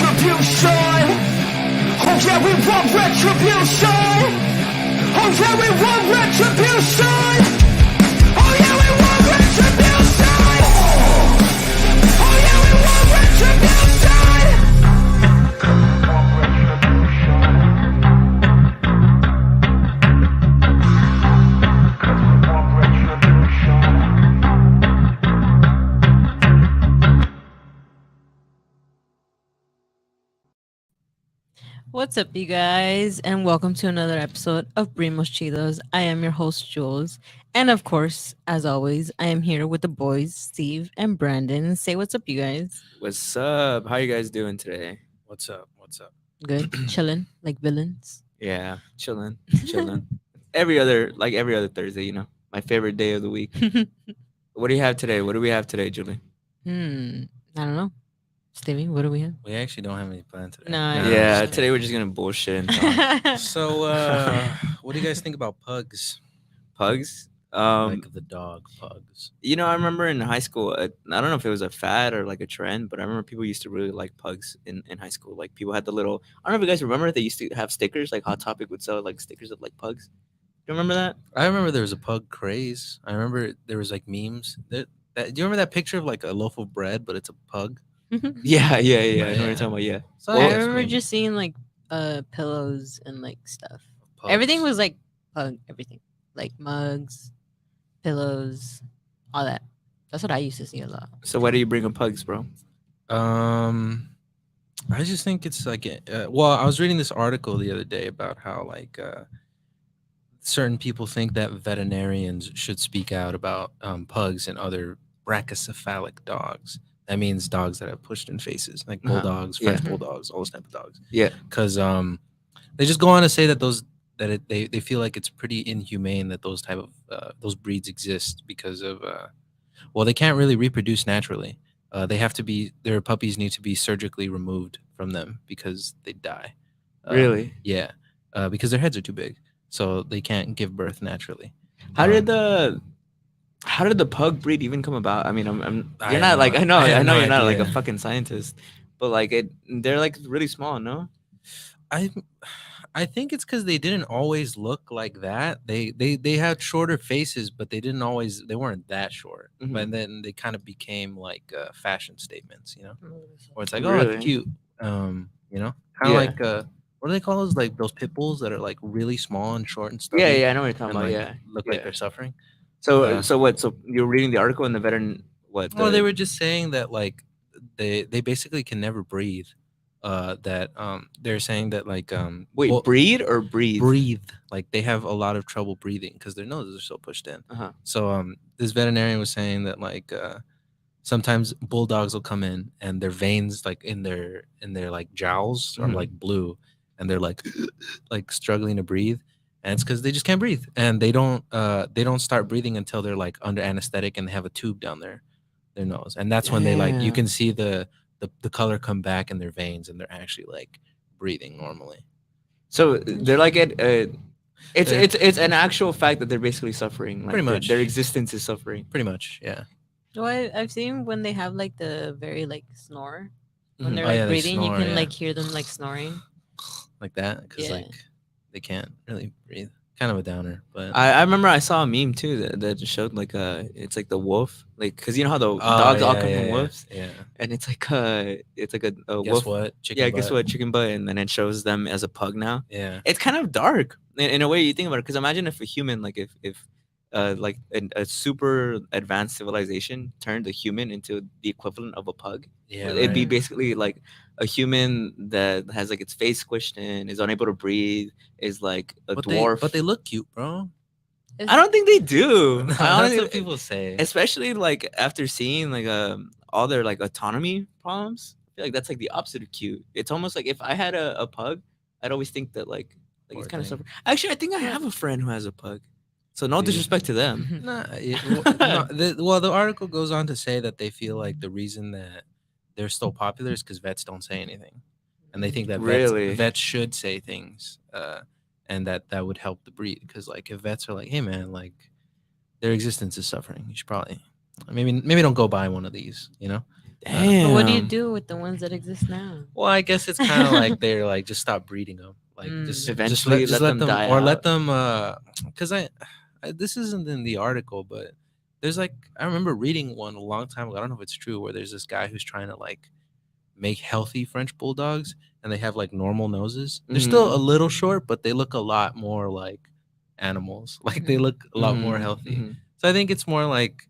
retribution. Oh yeah, we want retribution. Oh yeah, we want retribution. Oh yeah, we want retribution. Oh yeah, we want retribution. What's up, you guys, and welcome to another episode of Primos, Chidos. I am your host, Jules, and of course, as always, I am here with the boys, Steve and Brandon. Say what's up, you guys. What's up? How you guys doing today? What's up? What's up? Good, chilling like villains. Yeah, chilling. every other Thursday, my favorite day of the week. What do you have today? What do we have today, Julie? I don't know, Stevie. What do we have? We actually don't have any plan today. No, I Yeah, don't. today we're just gonna bullshit and talk. So, what do you guys think about pugs? Pugs. Like the dog pugs. I remember in high school. I don't know if it was a fad or like a trend, but I remember people used to really like pugs in high school. Like people had the little. I don't know if you guys remember. They used to have stickers. Like Hot Topic would sell like stickers of like pugs. Do you remember that? I remember there was a pug craze. I remember there was like memes. Do you remember that picture of like a loaf of bread, but it's a pug? Yeah. I know what you're Yeah. talking about. Yeah. So I that's remember cool. just seeing like pillows and like stuff. Pugs. Everything was like pug. Everything like mugs, pillows, all that. That's what I used to see a lot. So why do you bring up pugs, bro? I just think it's like, well, I was reading this article the other day about how like certain people think that veterinarians should speak out about pugs and other brachycephalic dogs. That means dogs that have pushed in faces, like Uh-huh. bulldogs, Yeah. French bulldogs, all those type of dogs. Yeah. Because they just go on to say that they feel like it's pretty inhumane that those type of those breeds exist because of well, they can't really reproduce naturally. They have to be their puppies need to be surgically removed from them because they die. Really? Yeah, because their heads are too big, so they can't give birth naturally. How did the pug breed even come about? I mean, I you're have not like no- I know I have no you're not like a idea. fucking scientist, but like they're like really small, no? I think it's because they didn't always look like that. They had shorter faces, but they weren't that short. Mhm. But then they kind of became like fashion statements, where it's like, oh, Really? it's cute, kind of Yeah. like what do they call those? Like those pit bulls that are like really small and short and stuff. Yeah, I know what you're talking and about. like Yeah, look yeah. like they're suffering. So Yeah. so what? So you're reading the article in the veteran what? Well, they the- were just saying that like they basically can never breathe. That they're saying that like wait, well, breed or breathe? breathe, like they have a lot of trouble breathing because their noses are so pushed in. Uh-huh. So this veterinarian was saying that like sometimes bulldogs will come in and their veins like in their like jowls are Mhm. like blue and they're like like struggling to breathe, and it's because they just can't breathe, and they don't start breathing until they're like under anesthetic and they have a tube down their nose, and that's when they like you Yeah. can see the color come back in their veins and they're actually like breathing normally. So they're like it's They're- it's an actual fact that they're basically suffering. Like Pretty much. their existence is suffering. Pretty much, yeah. No, I've seen when they have like the very like snore when Mhm. they're Oh, like yeah, they breathing, you snore, can yeah. like hear them like snoring. Like that because Yeah. like they can't really breathe. Kind of a downer, but I remember I saw a meme too that showed like it's like the wolf, like because you know how the Oh, dogs all yeah, come yeah, from yeah, wolves, Yeah. and it's like a Guess wolf. what? Chicken Yeah, guess butt. what? Chicken butt, and then it shows them as a pug now. Yeah. It's kind of dark in a way you think about it. Because imagine if a human, like if like a super advanced civilization turned a human into the equivalent of a pug. Yeah. It'd be right. basically like a human that has like its face squished in, is unable to breathe, is like a But dwarf. they look cute, bro. It's- I don't think they do. I That's honestly, what people say. especially like after seeing like all their like autonomy problems. I feel like that's like the opposite of cute. It's almost like if I had a pug, I'd always think that like he's Poor kind of thing. suffering. Actually, I think I have a friend who has a pug. So no Do you? disrespect to them. Nah, the article goes on to say that they feel like the reason that they're still popular is because vets don't say anything, and they think that Really? vets should say things, and that would help the breed. Because like if vets are like, hey man, like their existence is suffering, you should probably maybe don't go buy one of these, you know. Damn. But what do you do with the ones that exist now? Well, I guess it's kind of like they're like just stop breeding them. Like Mm. just Eventually just let them them die or let out. them because this isn't in the article, but there's like I remember reading one a long time ago. I don't know if it's true where there's this guy who's trying to like make healthy French bulldogs and they have like normal noses. They're still a little short, but they look a lot more like animals. Like they look a lot more healthy. So I think it's more like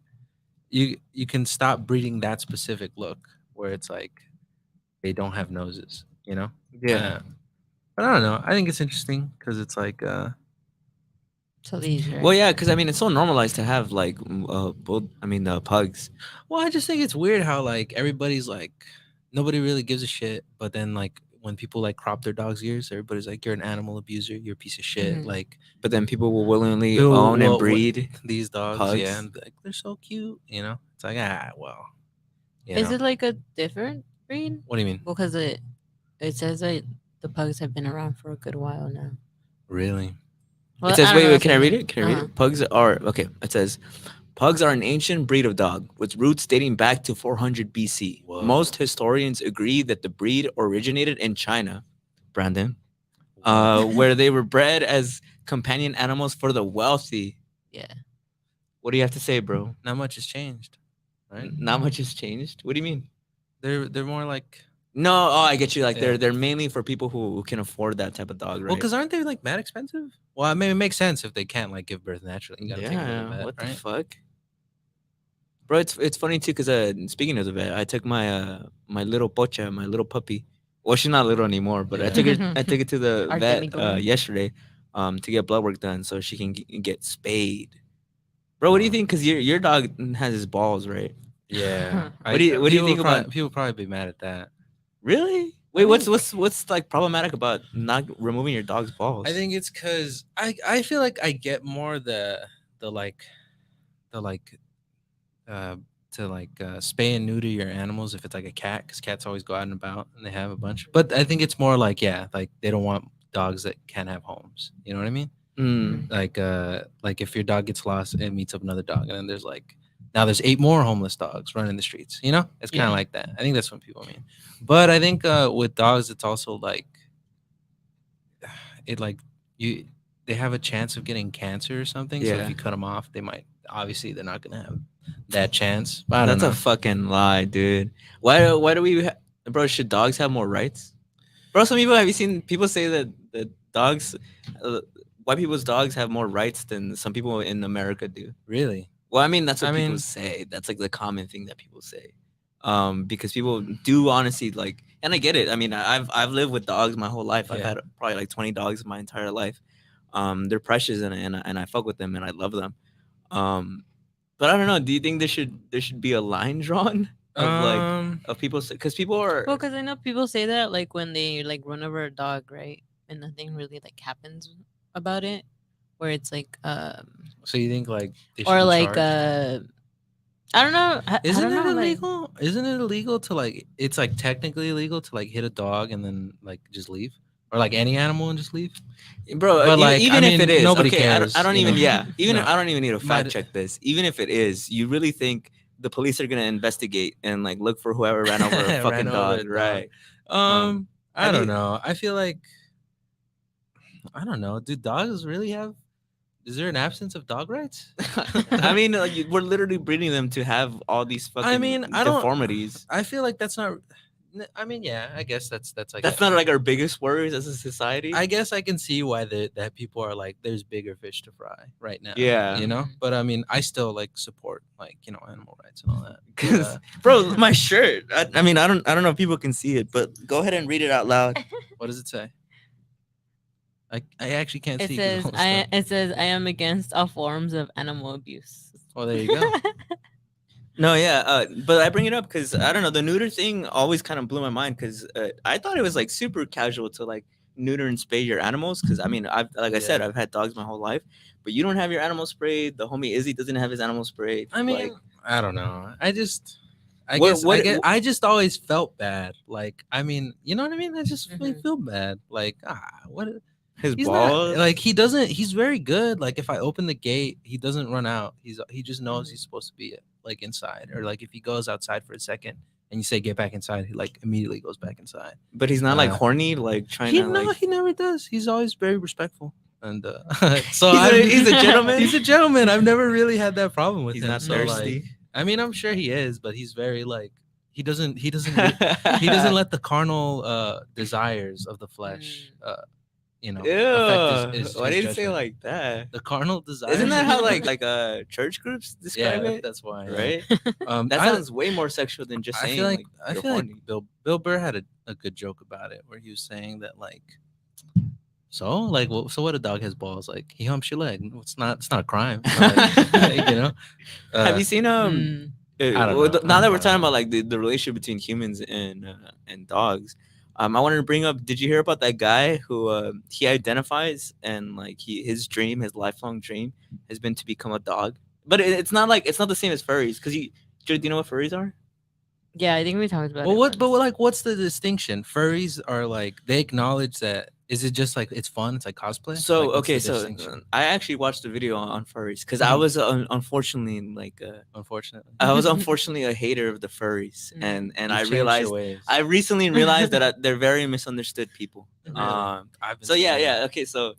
you can stop breeding that specific look where it's like they don't have noses, you know? Yeah. But I don't know. I think it's interesting because it's like So these, right? Well, yeah, because I mean, it's so normalized to have like, pugs. well, I just think it's weird how like everybody's like nobody really gives a shit, but then like when people like crop their dog's ears, everybody's like you're an animal abuser, you're a piece of shit. Mhm. Like But then people will willingly people own and will- breed these dogs, pugs. yeah, and be like they're so cute, you know? It's like well, you Is know. it like a different breed? What do you mean? Because it says that the pugs have been around for a good while now. Really? Well, It says, I don't wait, know, wait, it can I says read like- it? Can I read uh-huh. it? Pugs are, okay, it says, pugs are an ancient breed of dog with roots dating back to 400 BC. Whoa. Most historians agree that the breed originated in China, Brandon, What? where they were bred as companion animals for the wealthy. Yeah. What do you have to say, bro? Not much has changed, right? Not much has changed. What do you mean? They're more like No, oh, I get you. Like Yeah. they're mainly for people who can afford that type of dog, right? well, because aren't they like mad expensive? Well, I mean, it makes sense if they can't like give birth naturally. You gotta take them to the yeah, vet, what the right? fuck, bro? It's funny too, because speaking of the vet, I took my little pocha, my little puppy. Well, she's not little anymore, but I took it to the Our vet demigod. yesterday, to get blood work done so she can get spayed. Bro, what do you Wow. think? Because your dog has his balls, right? Yeah. What do you think about? People probably be mad at that. Really? Wait, think- what's like problematic about not removing your dog's balls? I think it's because I feel like I get more the like uh to like spay and neuter your animals if it's like a cat because cats always go out and about and they have a bunch. But I think it's more like like they don't want dogs that can't have homes. You know what I mean? Mm. Like if your dog gets lost and meets up another dog and then there's like now there's 8 more homeless dogs running the streets, you know? It's kind of Yeah. like that. I think that's what people mean. But I think with dogs it's also like it like you they have a chance of getting cancer or something, so Yeah. if you cut them off they might obviously they're not going to have that chance. But I That's don't a know. fucking lie, dude. Why do we bro, should dogs have more rights? Bro, some people, have you seen people say that dogs white people's dogs have more rights than some people in America do? Really? Well, I mean, that's what I people mean- say. That's like the common thing that people say. Because people do honestly like, and I get it. I mean, I've lived with dogs my whole life. I've Yeah. had probably like 20 dogs my entire life. They're precious and I fuck with them and I love them. But I don't know. Do you think there should be a line drawn of like of people, because people are Well, because I know people say that like when they like run over a dog, right? And nothing really like happens about it, where it's like so you think like they should or be like charged? I don't know. I Isn't don't it know, like- illegal? Isn't it illegal to like? It's like technically illegal to like hit a dog and then like just leave, or like any animal and just leave. bro, But, like, even I if it mean, is, nobody okay, cares, I don't you even know? yeah, even No. I don't even need to fact Might- check this. Even if it is, you really think the police are gonna investigate and like look for whoever ran over a Ran fucking over dog, a dog. right? I have don't you- know. I feel like I don't know. Do dogs really have? Is there an absence of dog rights? I mean, like, we're literally breeding them to have all these fucking mean, I don't- deformities. I feel like that's not. I mean, yeah. I guess that's like That's not like our biggest worries as a society. I guess I can see why that people are like, there's bigger fish to fry right now. Yeah. you know. Mhm. But I mean, I still like support like animal rights and all that. But, 'Cause- bro, my shirt. I mean, I don't know if people can see it, but go ahead and read it out loud. what does it say? I actually can't it see. 'cause says all the stuff. it says I am against all forms of animal abuse. Well, there you go. No, yeah, but I bring it up because I don't know, the neuter thing always kind of blew my mind because I thought it was like super casual to like neuter and spay your animals because I mean I've I said Yeah. I've had dogs my whole life, but you don't have your animal sprayed. The homie Izzy doesn't have his animal sprayed. I mean, like, I don't know. I just, I What- guess, what- I just always felt bad. Like, I mean, you know what I mean? I just really Mhm. feel bad. Like, what? his He's balls. not like he doesn't. He's very good. Like, if I open the gate, he doesn't run out. He just knows Mhm. he's supposed to be like inside, or like if he goes outside for a second, and you say get back inside, he like immediately goes back inside. But he's not like Uh, horny, like trying He to like. he never does. He's always very respectful, and so He's a gentleman? He's a gentleman. I've never really had that problem with He's him. not so, thirsty. Like, I mean, I'm sure he is, but he's very like he doesn't he doesn't let the carnal desires of the flesh affect Ew. his Why did you say judgment. like that? The carnal desires. Isn't that how like church groups describe yeah, it? that's why. Right. That I- sounds way more sexual than just I saying feel like you're horny. Bill Burr had a good joke about it where he was saying that like so what a dog has balls, like he humps your leg. It's not a crime. Have you seen Mm. don't well, know. now that we're I don't talking know. about like the relationship between humans and dogs, I wanted to bring up. Did you hear about that guy who he identifies and like his lifelong dream has been to become a dog, but it's not the same as furries because do you know what furries are? Yeah, I think we talked about Well, it. what? But once. like, what's the distinction? Furries are like they acknowledge that. Is it just like it's fun? It's like cosplay. So Like, what's okay, the so distinction? I actually watched a video on furries because I Mhm. was unfortunately like Unfortunately, I was unfortunately a hater of the furries, Mm. and You've I changed your realized ways. I recently realized that they're very misunderstood people. Really? I've been So yeah, saying yeah, that. okay, so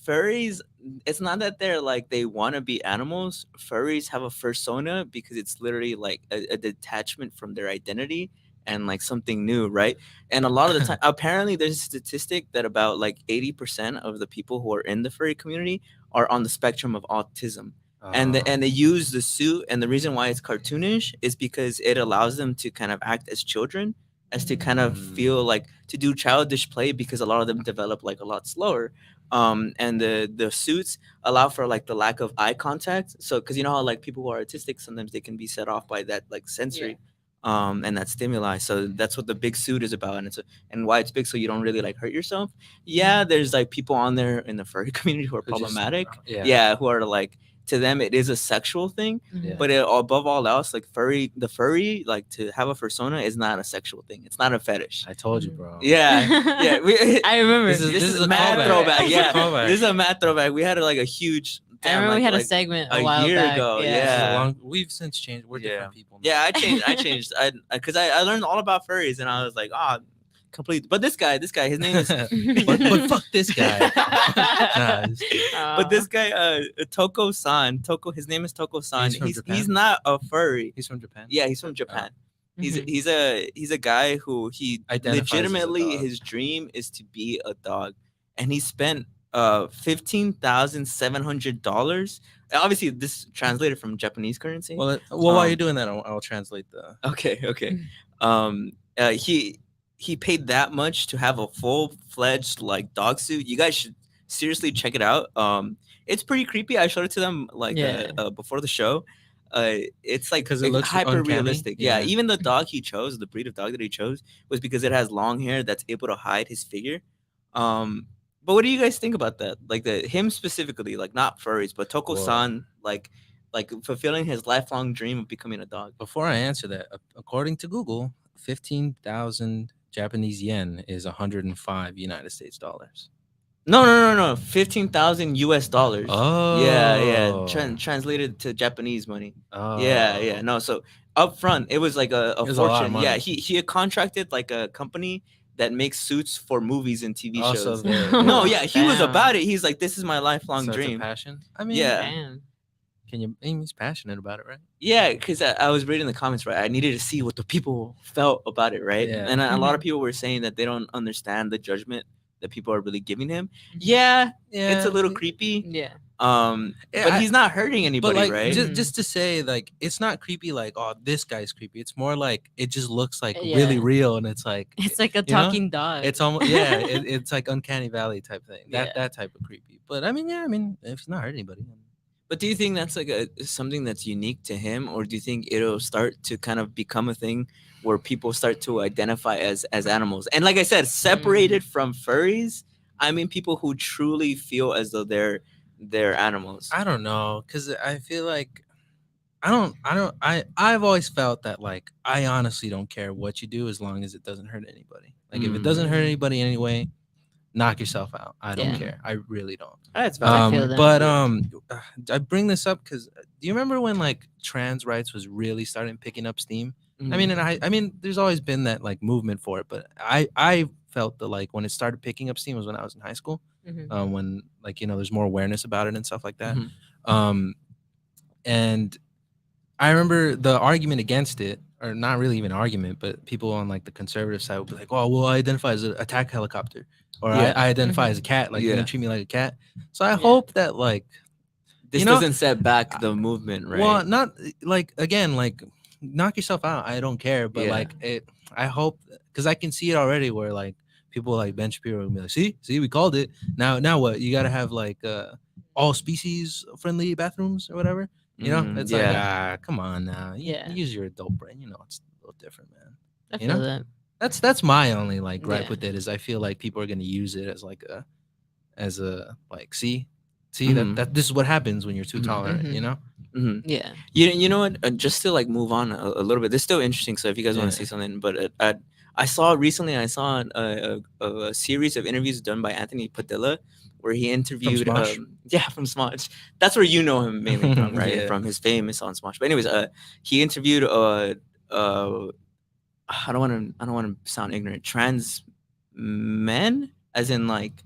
furries, it's not that they're like they want to be animals. Furries have a fursona because it's literally like a detachment from their identity and like something new, right? And a lot of the time, apparently, there's a statistic that about like 80% of the people who are in the furry community are on the spectrum of autism. And they use the suit, and the reason why it's cartoonish is because it allows them to kind of act as children, as to kind of feel like to do childish play because a lot of them develop like a lot slower. And the suits allow for like the lack of eye contact. So because you know how like people who are autistic sometimes they can be set off by that like sensory and that stimuli. So that's what the big suit is about, and and why it's big, so you don't really like hurt yourself. Yeah, there's like people on there in the furry community who are Who just- problematic. yeah. Yeah, who are like, to them it is a sexual thing, Mhm. but above all else, like the furry, like to have a fursona is not a sexual thing. It's not a fetish. I told you, bro. Yeah, yeah. I remember. This This is a a mad callback. throwback. This is a Yeah, callback. this is a mad throwback. We had like a huge. I remember we had a like, segment a a while year back. ago, Yeah. This is a yeah. long- we've since changed. We're different people. now. Yeah, I changed. Because I learned all about furries, and I was like, complete. But this guy, his name is. but fuck this guy. Nah, just kidding. But this guy, Toko-san, his name is Toko-san. He's from Japan? He's not a furry. He's from Japan. Yeah, he's from Japan. Mhm. He's a guy who he Identifies as a legitimately dog. his dream is to be a dog, and he spent $15,700. Obviously, this translated from Japanese currency. Well, while Um, you're doing that, I'll translate the. Okay. He paid that much to have a full-fledged like dog suit. You guys should seriously check it out. It's pretty creepy. I showed it to them like Yeah. before the show. It's like 'Cause it looks hyper uncanny? realistic. Yeah. Yeah. Even the dog he chose, the breed of dog that he chose, was because it has long hair that's able to hide his figure. But what do you guys think about that? Like him specifically, like not furries, but Toko-san, like fulfilling his lifelong dream of becoming a dog. Before I answer that, according to Google, 15,000 Japanese yen is 105 United States dollars. No. 15,000 US dollars. Oh. Yeah. Translated to Japanese money. Oh. Yeah. No, so up front, it was like a It was a lot of fortune. Yeah, money. he had contracted like a company that makes suits for movies and TV Oh, shows. so the- No, yeah, he was Damn. about it. He's like, this is my lifelong so it's a dream. passion. I mean, Yeah. Damn. he's passionate about it, right? Yeah, because I was reading the comments, right? I needed to see what the people felt about it, right? Yeah. And a lot Mhm. of people were saying that they don't understand the judgment that people are really giving him. Yeah, it's a little creepy. Yeah. Yeah, But he's not hurting anybody, But like, right? just to say, like, it's not creepy. Like, oh, this guy's creepy. It's more like it just looks like Yeah. really real, and it's like It's like a you know? talking dog. It's almost it's like uncanny valley type thing. Yeah. That type of creepy. But I mean, if it's not hurting anybody. But do you think that's like something that's unique to him, or do you think it'll start to kind of become a thing where people start to identify as animals? And like I said, separated from furries, I mean people who truly feel as though they're animals. I don't know, cause I feel like I've always felt that like I honestly don't care what you do as long as it doesn't hurt anybody. Like if it doesn't hurt anybody anyway, knock yourself out. I don't Yeah. care. I really don't. That's I feel that. But I bring this up because do you remember when like trans rights was really starting picking up steam? I mean, and I mean, there's always been that like movement for it, but I felt that like when it started picking up steam was when I was in high school, Mhm. when like there's more awareness about it and stuff like that. Mhm. Um, and I remember the argument against it, or not really even argument, but people on like the conservative side would be like, "Oh, well, I identify as an attack helicopter, or Yeah. I identify as a Mhm. cat. Like you're Yeah. gonna treat me like a cat." So I Yeah. hope that like This you know, doesn't set back the movement, right? well, not like again, like knock yourself out. I don't care, but Yeah. like it. I hope because I can see it already where like people like Ben Shapiro will be like, see, we called it. Now what? You got to have like all species friendly bathrooms or whatever. It's like Yeah. come on now. Yeah. Use your adult brain. It's a little different, man. I You feel know? that. That's my only like gripe Yeah. with it is I feel like people are gonna use it as like a like see Mhm. that this is what happens when you're too Mhm. tolerant. Mhm. Mhm. Yeah. You know what? Just to like move on a little bit. This is still interesting. So if you guys want Yeah. to say something, but I saw recently. I saw a series of interviews done by Anthony Padilla, where he interviewed. Smosh? Yeah, from Smosh. That's where you know him mainly from, right? Yeah. From his famous on Smosh. But anyways, he interviewed I don't want to sound ignorant. Trans men, as in like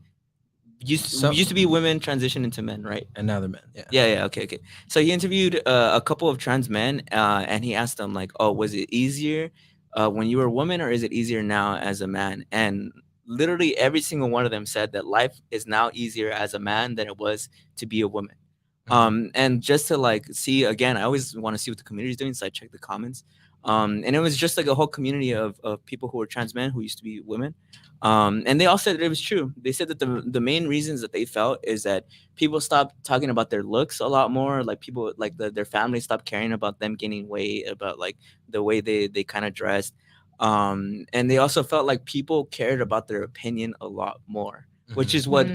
used to be women transition into men, right? And now they're men. Yeah. Yeah. Okay. So he interviewed a couple of trans men, and he asked them like, "Oh, was it easier when you were a woman, or is it easier now as a man?" And literally every single one of them said that life is now easier as a man than it was to be a woman. And just to like see again, I always want to see what the community is doing, so I check the comments. And it was just like a whole community of people who were trans men who used to be women. And they all said that it was true. They said that the main reasons that they felt is that people stopped talking about their looks a lot more. Like people like their families stopped caring about them gaining weight, about like the way they kind of dressed. And they also felt like people cared about their opinion a lot more, which is what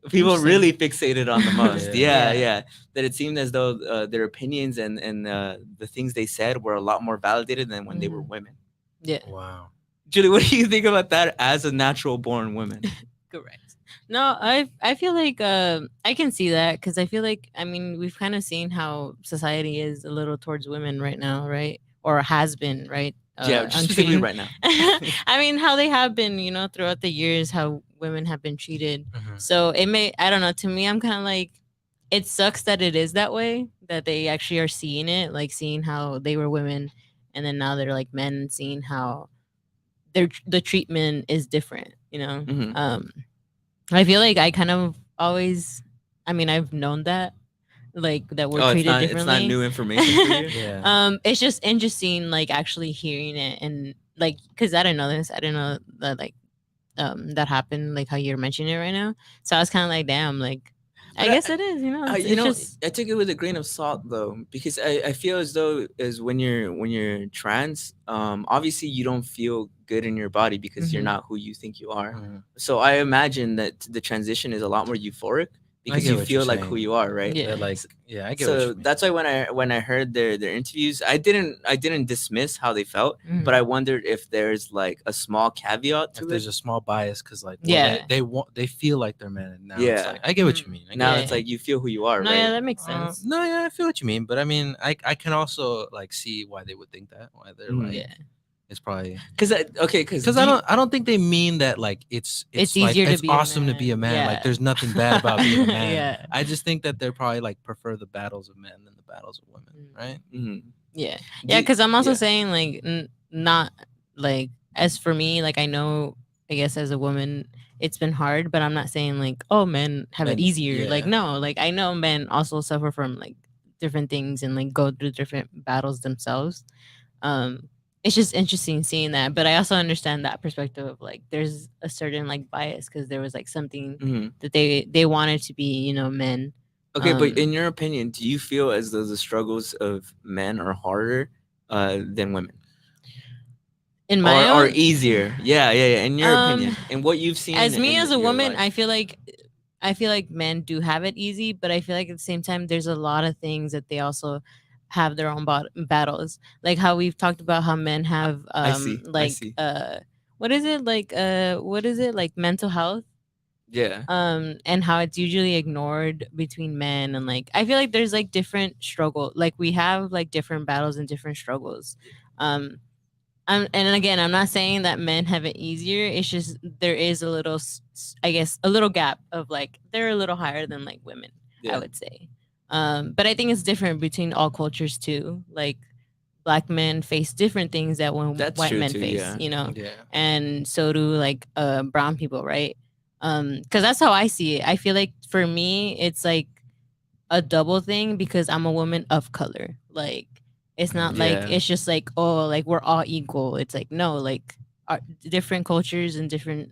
people really fixated on the most. Yeah. Yeah. That it seemed as though their opinions and the things they said were a lot more validated than when they were women. Yeah. Wow. Julie, what do you think about that as a natural born woman? Correct. No, I feel like I can see that because I feel like we've kind of seen how society is a little towards women right now, right? Or has been, right? Yeah, just specifically untreated. right now. I mean, how they have been, throughout the years, how women have been treated. So it may, I don't know. To me, I'm kind of like, it sucks that it is that way. That they actually are seeing it, like seeing how they were women, and then now they're like men, and seeing how the treatment is different. Mhm. I feel like I kind of always, I've known that, like that we're Oh, treated it's differently. not new information for you. Yeah. It's just interesting, like actually hearing it and like, cause I didn't know this. I didn't know that like, that happened, like how you're mentioning it right now. So I was kind of like, damn, like, I But guess it is, it's just, I took it with a grain of salt though, because I feel as though as when you're trans, obviously you don't feel good in your body because you're Mhm. not who you think you are. Mhm. So I imagine that the transition is a lot more euphoric because get you what you're feel like who saying. you are, right? Yeah. They're like, yeah, I get what So you mean. that's why when I heard their interviews, I didn't dismiss how they felt, Mhm. but I wondered if there's like a small caveat If to there's it. a small bias, because like, Yeah. they feel like they're men, and now it's Yeah. like, I get what you mean. I get Now Yeah. it's like you feel who you are, no, yeah, right? that makes sense. No, yeah, I feel what you mean, but I mean, I can also like see why they would think that. Why they're like, Yeah. it's probably Because because I don't think they mean that like it's It's like easier to it's be a awesome to be a man, man. Like yeah. there's nothing bad about being a man. Yeah. I just think that they're probably like prefer the battles of men than the battles of women, right? Yeah, because I'm also saying like not like as for me, like I know, I guess as a woman, it's been hard, but I'm not saying like, oh, men have it Men- easier. Like yeah. no, like I know men also suffer from like different things and like go through different battles themselves. It's just interesting seeing that, but I also understand that perspective of like there's a certain like bias because there was like something that they wanted to be, men. Okay, but in your opinion, do you feel as though the struggles of men are harder than women, In my or own, easier? Yeah. In your opinion, Um, and what you've seen as me in as a your woman, life. I feel like men do have it easy, but I feel like at the same time there's a lot of things that they also have their own battles. Like how we've talked about how men have I see. like what is it like mental health, Yeah. and how it's usually ignored between men, and like I feel like there's like different struggle, like we have like different battles and different struggles. Um, and again, I'm not saying that men have it easier. It's just there is a little, I guess, a little gap of like they're a little higher than like women. I Yeah. would say. But I think it's different between all cultures too. Like black men face different things that when That's white true men too. face, Yeah. you know, Yeah. and so do like brown people, right? Because that's how I see it. I feel like for me, it's like a double thing because I'm a woman of color. Like it's not like Yeah. it's just like oh like we're all equal. It's like no like our, different cultures and different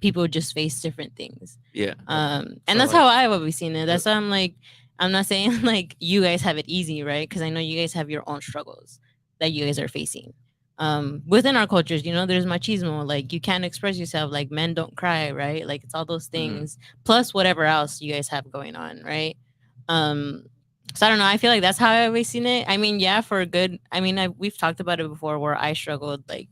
people just face different things. Yeah. And So, that's like, how I've always seen it. That's why I'm like I'm not saying like you guys have it easy, right? Because I know you guys have your own struggles that you guys are facing. Within our cultures, you know, there's machismo. Like you can't express yourself. Like men don't cry, right? Like it's all those things plus whatever else you guys have going on, right? Um, so I don't know. I feel like that's how I've always seen it. I mean, yeah, for a good. I mean, we've talked about it before, where I struggled like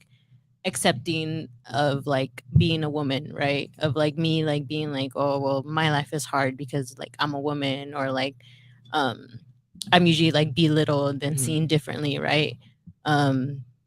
accepting of like being a woman, right? Of like me like being like, oh well, my life is hard because like I'm a woman, or like um I'm usually like belittled and Mhm. seen differently, right?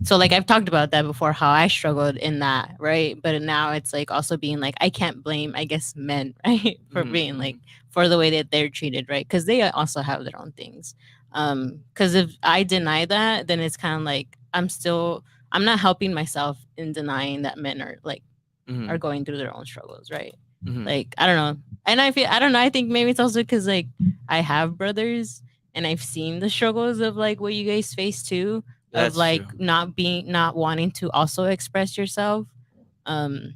So like I've talked about that before, how I struggled in that, right? But now it's like also being like I can't blame, I guess, men, right, for Mhm, being like for the way that they're treated, right? Because they also have their own things. Because if I deny that, then it's kind of like I'm not helping myself in denying that men are like are Mhm. going through their own struggles, right? Mhm. Like I don't know, and I don't know. I think maybe it's also because like I have brothers and I've seen the struggles of like what you guys face too, of That's like true. not wanting to also express yourself. Um,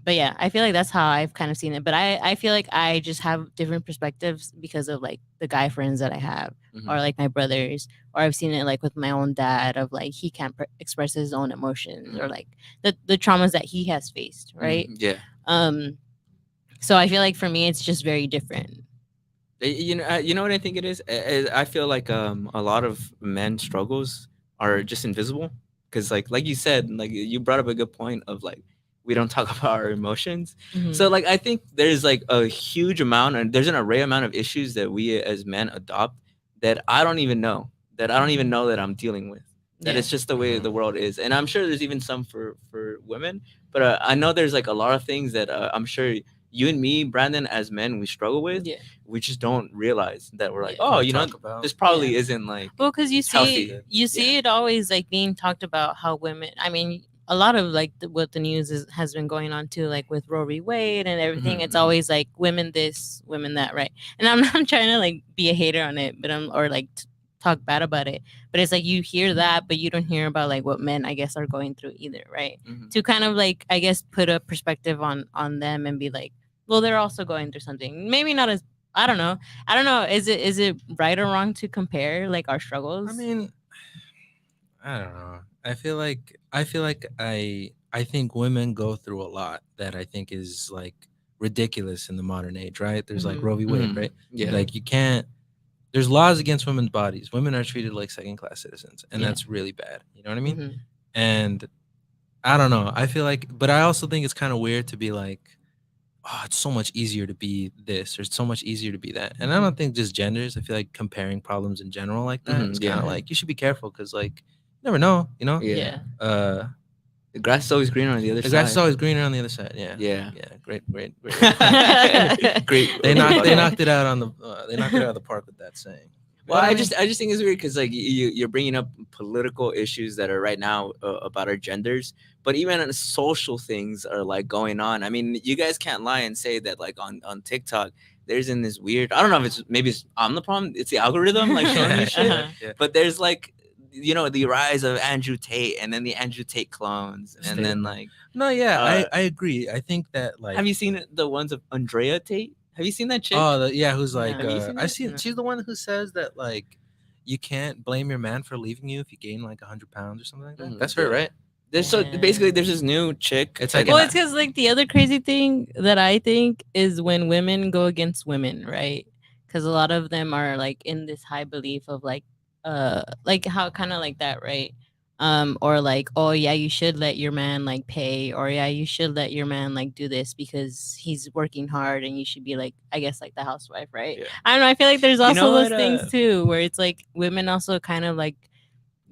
but yeah, I feel like that's how I've kind of seen it. But I feel like I just have different perspectives because of like the guy friends that I have, or Mhm. like my brothers, or I've seen it like with my own dad of like he can't express his own emotions, or Mhm. like the traumas that he has faced, right? Yeah. Um, so I feel like for me, it's just very different. You know what I think it is. I feel like a lot of men struggles are just invisible because like you said, like you brought up a good point of like we don't talk about our emotions. Hmm. So like I think there's like a huge amount and there's an array amount of issues that we as men adopt that I don't even know that I'm dealing with. That Yeah. it's just the way Mhm. the world is, and I'm sure there's even some for women. But I know there's like a lot of things that I'm sure you and me, Brandon, as men, we struggle with. Yeah. We just don't realize that we're like, Yeah. oh, Or you know, talk about. this probably Yeah. isn't like Well, because healthy. you see Yeah. it always like being talked about how women. I mean, a lot of like what the news has been going on too, like with Roe v. Wade and everything. It's Mhm. always like women this, women that, right? And I'm not trying to like be a hater on it, but I'm or like talk bad about it. But it's like you hear that, but you don't hear about like what men I guess are going through either, right? Mhm. To kind of like I guess put a perspective on them and be like, well, they're also going through something. Maybe not as I don't know. I don't know. Is it right or wrong to compare like our struggles? I mean, I don't know. I think women go through a lot that I think is like ridiculous in the modern age, right? There's like Mhm. Roe v. Wade, Mhm. right? Yeah. Like you can't. There's laws against women's bodies. Women are treated like second class citizens, and Yeah. that's really bad. You know what I mean? Mhm. And I don't know. I feel like, but I also think it's kind of weird to be like, oh, it's so much easier to be this or it's so much easier to be that. And I Mhm. don't think just genders. I feel like comparing problems in general like that is Mhm. kind of Yeah. like you should be careful because like you never know, you know. Yeah. Yeah. Uh, The grass is always greener on the other the grass is side. always greener on the other side. Yeah, Yeah. yeah. Great, great, great. Great. they knocked rebuttal. it out on the they knocked it out of the park with that saying. Well, But I mean, I just think it's weird because like you're bringing up political issues that are right now about our genders, but even on social things are like going on. I mean, you guys can't lie and say that like on TikTok there's in this weird. I don't know if it's maybe I'm the problem. It's the algorithm like showing me shit, Uh-huh. yeah. but there's like the rise of Andrew Tate and then the Andrew Tate clones and State then of like No, yeah, uh I agree. I think that like have you seen the ones of Andrea Tate? Have you seen that chick? oh yeah, who's like Have you seen I it? see No. she's the one who says that like you can't blame your man for leaving you if you gain like 100 pounds or something like that. Mhm, That's her, yeah. right? There's so basically there's this new chick. It's like Well, an it's because like the other crazy thing that I think is when women go against women, right? Because a lot of them are like in this high belief of like how kind of like that, right? Or like, oh yeah, you should let your man like pay, or yeah, you should let your man like do this because he's working hard, and you should be like, I guess like the housewife, right? Yeah. I don't know. I feel like there's You also know those what? things too, where it's like women also kind of like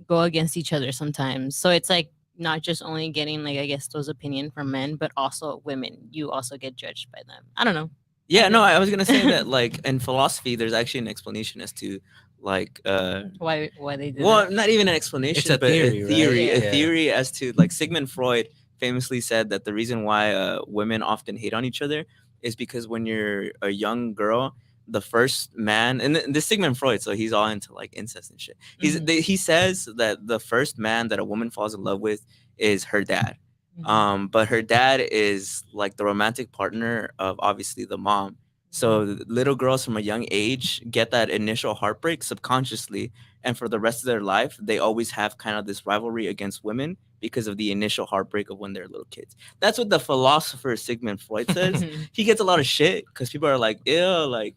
go against each other sometimes. So it's like not just only getting like I guess those opinion from men, but also women. You also get judged by them. I don't know. Yeah, no, think- I was gonna say that like in philosophy, there's actually an explanation as to like Why they do well, that. not even an explanation, a but theory, right? a Yeah. theory as to like Sigmund Freud famously said that the reason why women often hate on each other is because when you're a young girl, the first man, and this Sigmund Freud, so he's all into like incest and shit. He says that the first man that a woman falls in love with is her dad. But her dad is like the romantic partner of obviously the mom. So little girls from a young age get that initial heartbreak subconsciously, and for the rest of their life, they always have kind of this rivalry against women because of the initial heartbreak of when they're little kids. That's what the philosopher Sigmund Freud says. He gets a lot of shit because people are like, ew,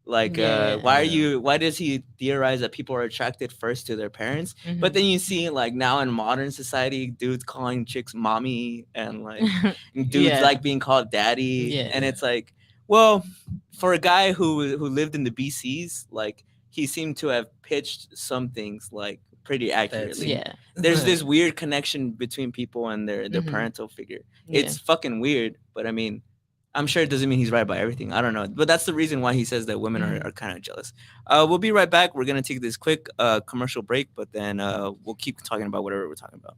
Yeah. why does he theorize that people are attracted first to their parents? But then you see like now in modern society, dudes calling chicks mommy and like dudes Yeah. like being called daddy. Yeah. And it's like, well, for a guy who lived in the BCs, like he seemed to have pitched some things like pretty accurately. yeah. There's this weird connection between people and their Mhm. parental figure. Yeah. It's fucking weird, but I mean, I'm sure it doesn't mean he's right by everything. I don't know, but that's the reason why he says that women are kind of jealous. We'll be right back. We're gonna take this quick commercial break, but then we'll keep talking about whatever we're talking about.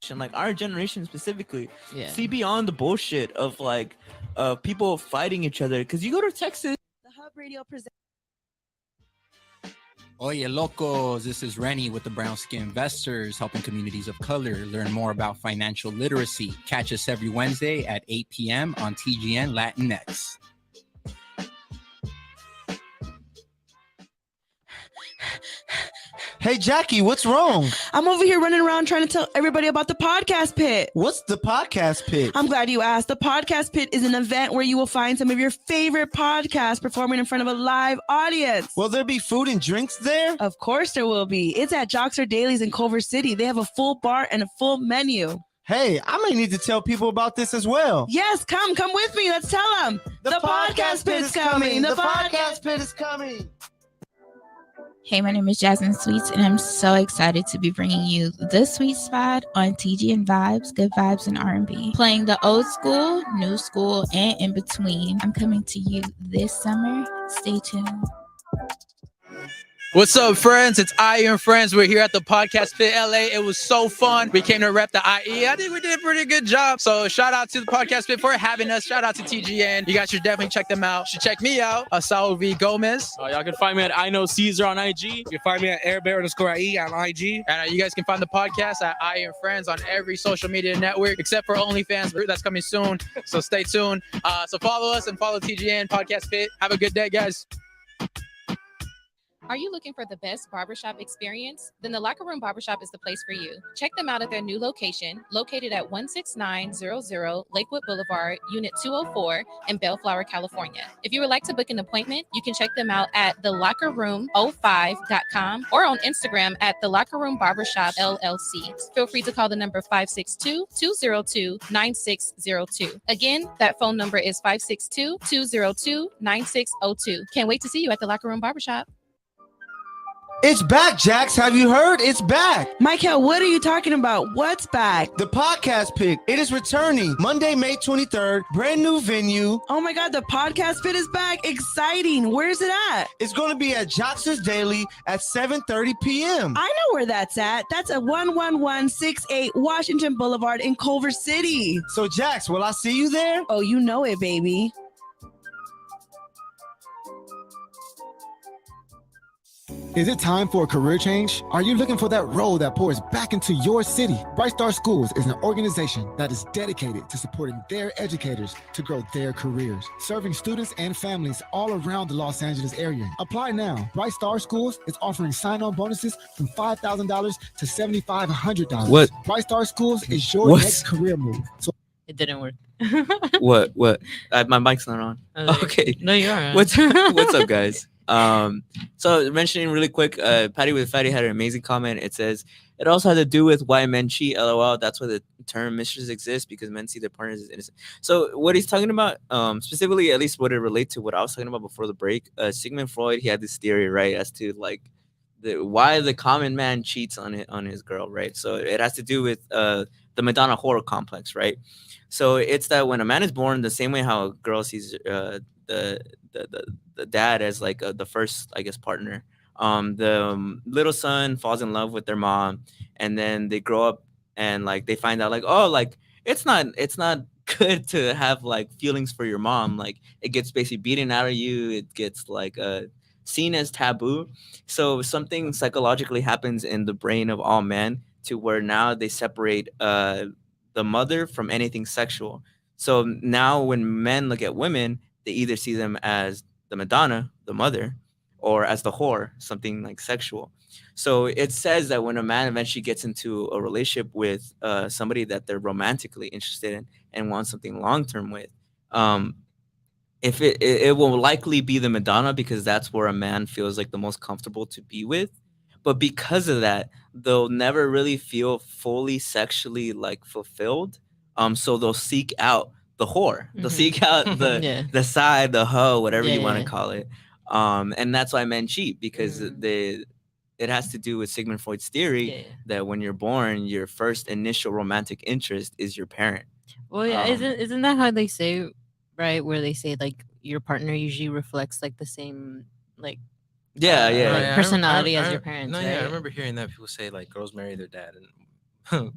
Like our generation specifically, Yeah. see beyond the bullshit of like people fighting each other. Because you go to Texas. The Hub Radio presents. Oye, locos, this is Rennie with the Brown Skin Investors, helping communities of color learn more about financial literacy. Catch us every Wednesday at 8 p.m. on TGN Latinx. Hey, Jackie, what's wrong? I'm over here running around trying to tell everybody about the Podcast Pit. What's the Podcast Pit? I'm glad you asked. The Podcast Pit is an event where you will find some of your favorite podcasts performing in front of a live audience. Will there be food and drinks there? Of course there will be. It's at Joxer Dailies in Culver City. They have a full bar and a full menu. Hey, I may need to tell people about this as well. Yes, come with me. Let's tell them. The Podcast Pit's coming. The Podcast Pit is coming. Hey, my name is Jasmine Sweets, and I'm so excited to be bringing you The Sweet Spot on TGN Vibes, Good Vibes, and R&B. Playing the old school, new school, and in between. I'm coming to you this summer. Stay tuned. What's up, friends? It's IE and Friends. We're here at the Podcast Pit LA. It was so fun. We came to rep the IE. I think we did a pretty good job. So shout out to the Podcast Pit for having us. Shout out to TGN. You guys should definitely check them out. You should check me out, Saul V. Gomez. Y'all can find me at I Know Caesar on IG. You can find me at airbear_IE on IG. And you guys can find the podcast at IE and Friends on every social media network except for OnlyFans. That's coming soon. So stay tuned. So follow us and follow TGN Podcast Pit. Have a good day, guys. Are you looking for the best barbershop experience? Then the Locker Room Barbershop is the place for you. Check them out at their new location, located at 16900 Lakewood Boulevard, Unit 204 in Bellflower, California. If you would like to book an appointment, you can check them out at thelockerroom05.com or on Instagram at The Locker Room Barbershop LLC. Feel free to call the number 562-202-9602. Again, that phone number is 562-202-9602. Can't wait to see you at the Locker Room Barbershop. It's back, Jax. Have you heard? It's back. Michael, what are you talking about? What's back? The Podcast Pit. It is returning Monday, May 23rd. Brand new venue. Oh my God, the Podcast Pit is back. Exciting. Where's it at? It's going to be at Joxer's Daily at 7:30 p.m. I know where that's at. That's at 11168 Washington Boulevard in Culver City. So, Jax, will I see you there? Oh, you know it, baby. Is it time for a career change? Are you looking for that role that pours back into your city? Bright Star Schools is an organization that is dedicated to supporting their educators to grow their careers, serving students and families all around the Los Angeles area. Apply now. Bright Star Schools is offering sign-on bonuses from $5,000 to $7,500. What? Bright Star Schools is your What? next career move. So It didn't work. What? My mic's not on. Okay. No, you are. What's up, guys? So mentioning really quick, Patty with Fatty had an amazing comment. It says it also had to do with why men cheat. LOL. That's why the term mistresses exists, because men see their partners as innocent. So what he's talking about, specifically, at least what it relates to what I was talking about before the break, Sigmund Freud, he had this theory, right, as to like why the common man cheats on his girl, right? So it has to do with the Madonna horror complex, right? So it's that when a man is born, the same way how a girl sees the, the the the dad as like the first, I guess, partner. The little son falls in love with their mom, and then they grow up and like they find out like, oh, like it's not good to have like feelings for your mom. Like it gets basically beaten out of you. It gets like seen as taboo. So something psychologically happens in the brain of all men to where now they separate the mother from anything sexual. So now when men look at women, they either see them as the Madonna, the mother, or as the whore, something like sexual. So it says that when a man eventually gets into a relationship with somebody that they're romantically interested in and want something long term with, um, if it will likely be the Madonna because that's where a man feels like the most comfortable to be with. But because of that, they'll never really feel fully sexually like fulfilled. So they'll seek out the whore. They'll seek out Yeah. the side, the hoe, whatever Yeah, you want yeah. to call it. And that's why men cheat because it has to do with Sigmund Freud's theory Yeah, yeah. that when you're born, your first initial romantic interest is your parent. Well, yeah, Um, isn't that how they say, right? Where they say like your partner usually reflects like the same like Yeah, yeah. like yeah. personality as your parents, No, right? yeah, I remember hearing that people say like girls marry their dad and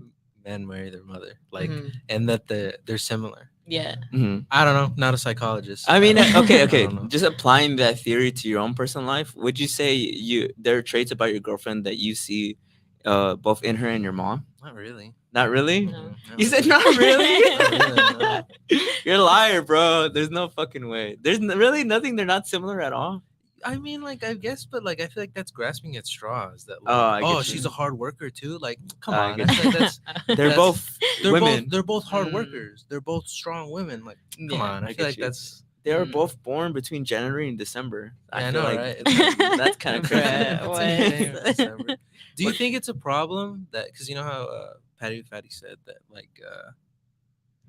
men marry their mother, like, Mhm. and that they're similar. Yeah. Mhm. I don't know, not a psychologist. I mean, okay, I okay. don't know. Just applying that theory to your own personal life, would you say there are traits about your girlfriend that you see both in her and your mom? Not really. Not really? No. Not You said really. not really? Not really, no. You're a liar, bro. There's no fucking way. There's really nothing. They're not similar at all. I mean, like, I guess, but like, I feel like that's grasping at straws. That Oh, I like, get oh, you. she's a hard worker too. Like, come I on, get that's, you. that's They're that's- both they're women. They're both hard Mm. workers. They're both strong women. Like, come Yeah, on, I I feel get like you. that's. They were Mm. both born between January and December. Yeah, I feel know, like right? that's kind of crazy. Bruh, It's what? in January, December. Do you think it's a problem that because you know how Patty Fatty said that like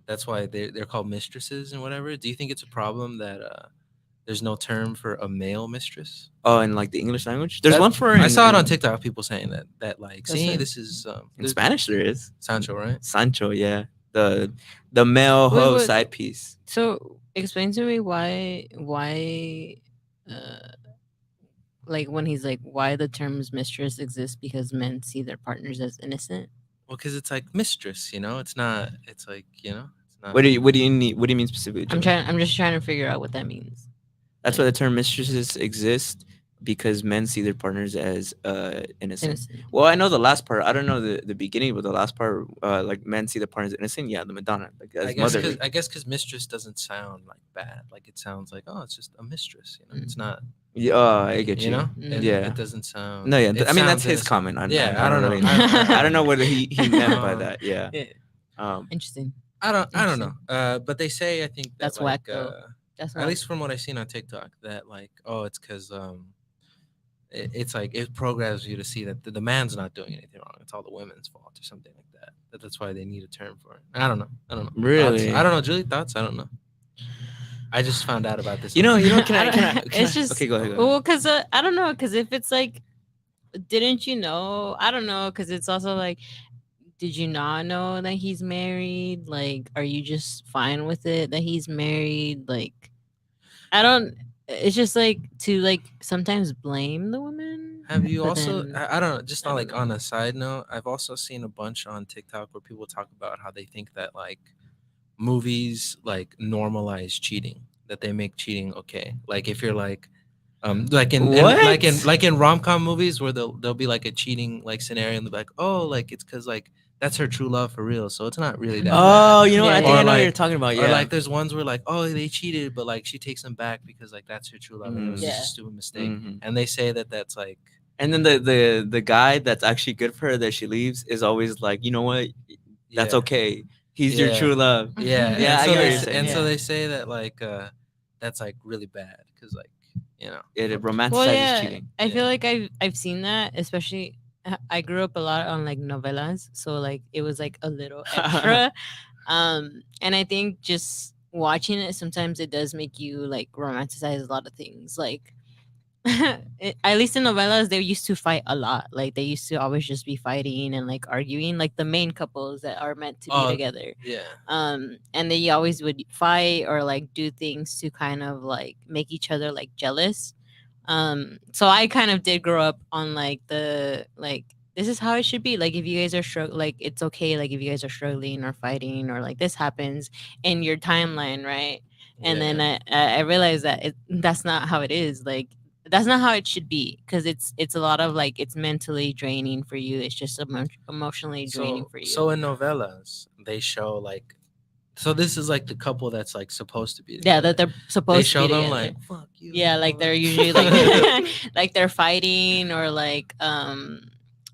that's why they're called mistresses and whatever? Do you think it's a problem that there's no term for a male mistress? Oh, in like the English language, there's That- one for. I saw it on in- TikTok. People saying that like, That's see, it. this is In Spanish, there is Sancho, right? Sancho. Yeah, the male Wait, hoe what? side piece. So explain to me why like when he's like why the terms mistress exists because men see their partners as innocent. Well, because it's like mistress, you know. It's not. It's like you know. It's not. What do you need? What do you mean specifically? Jimmy? I'm just trying to figure out what that means. That's why the term mistresses exist because men see their partners as innocent. Innocent. Well, I know the last part. I don't know the beginning, but the last part, like men see the partners innocent. Yeah, the Madonna, like as mother. I guess because mistress doesn't sound like bad. Like it sounds like it's just a mistress. You know, it's not. Yeah, I get you. You know, Yeah. It doesn't sound. No, yeah. it I mean, that's sounds his innocent. comment. Yeah, I don't know. really I don't know what he meant by Um, that. Yeah. Yeah. Interesting. I don't Interesting. know. But they say I think that, That's like, whack, though. That's at whack. least from what I've seen on TikTok that like it's because it's like it programs you to see that the man's not doing anything wrong. It's all the women's fault or something like that. That's why they need a term for it. I don't know. Really? Thoughts? I don't know. Julie, thoughts? I don't know. I just found out about this. You know. Can It's I- just okay. Go ahead. Go ahead. well, because I don't know, because if it's like, didn't you know? I don't know, because it's also like, did you not know that he's married? Like, are you just fine with it that he's married? Like, I don't. It's just like to like sometimes blame the woman. Have you but also? then- I don't know. Just I on don't like on a side note, I've also seen a bunch on TikTok where people talk about how they think that like movies like normalize cheating, that they make cheating okay. Like if you're like like in What? like in rom-com movies where there'll be like a cheating like scenario and they'll be like, oh, like it's because like that's her true love for real, so it's not really that Oh, bad. you know what? I Yeah, think yeah. I know Or what you're like- talking about. Or Yeah. like there's ones where like, oh, they cheated but like she takes them back because like that's her true love and it was Mm. just Yeah. a stupid mistake. Mhm. And they say that that's like And then the guy that's actually good for her that she leaves is always like, you know what? That's yeah. okay. He's your Yeah. true love. Yeah, Yeah, and I so get what they you're s- saying, and so yeah. they say that like that's like really bad because like you know It romanticizes Well, yeah, cheating. I feel like I've seen that, especially I grew up a lot on like novelas, so like it was like a little extra. And I think just watching it sometimes it does make you like romanticize a lot of things. Like at least in novellas, they used to fight a lot. Like they used to always just be fighting and like arguing, like the main couples that are meant to be Oh, together. yeah. And they always would fight or like do things to kind of like make each other like jealous. So I kind of did grow up on like the like this is how it should be. Like if you guys are like it's okay. Like if you guys are struggling or fighting or like this happens in your timeline, right? And then I realized that that's not how it is. Like that's not how it should be because it's a lot of like it's mentally draining for you. It's just emotionally draining for you. So in novellas, they show like, so this is like the couple that's like supposed to be yeah, together. that they're supposed They to show be them together. like, fuck you. Yeah, like they're usually like like they're fighting or like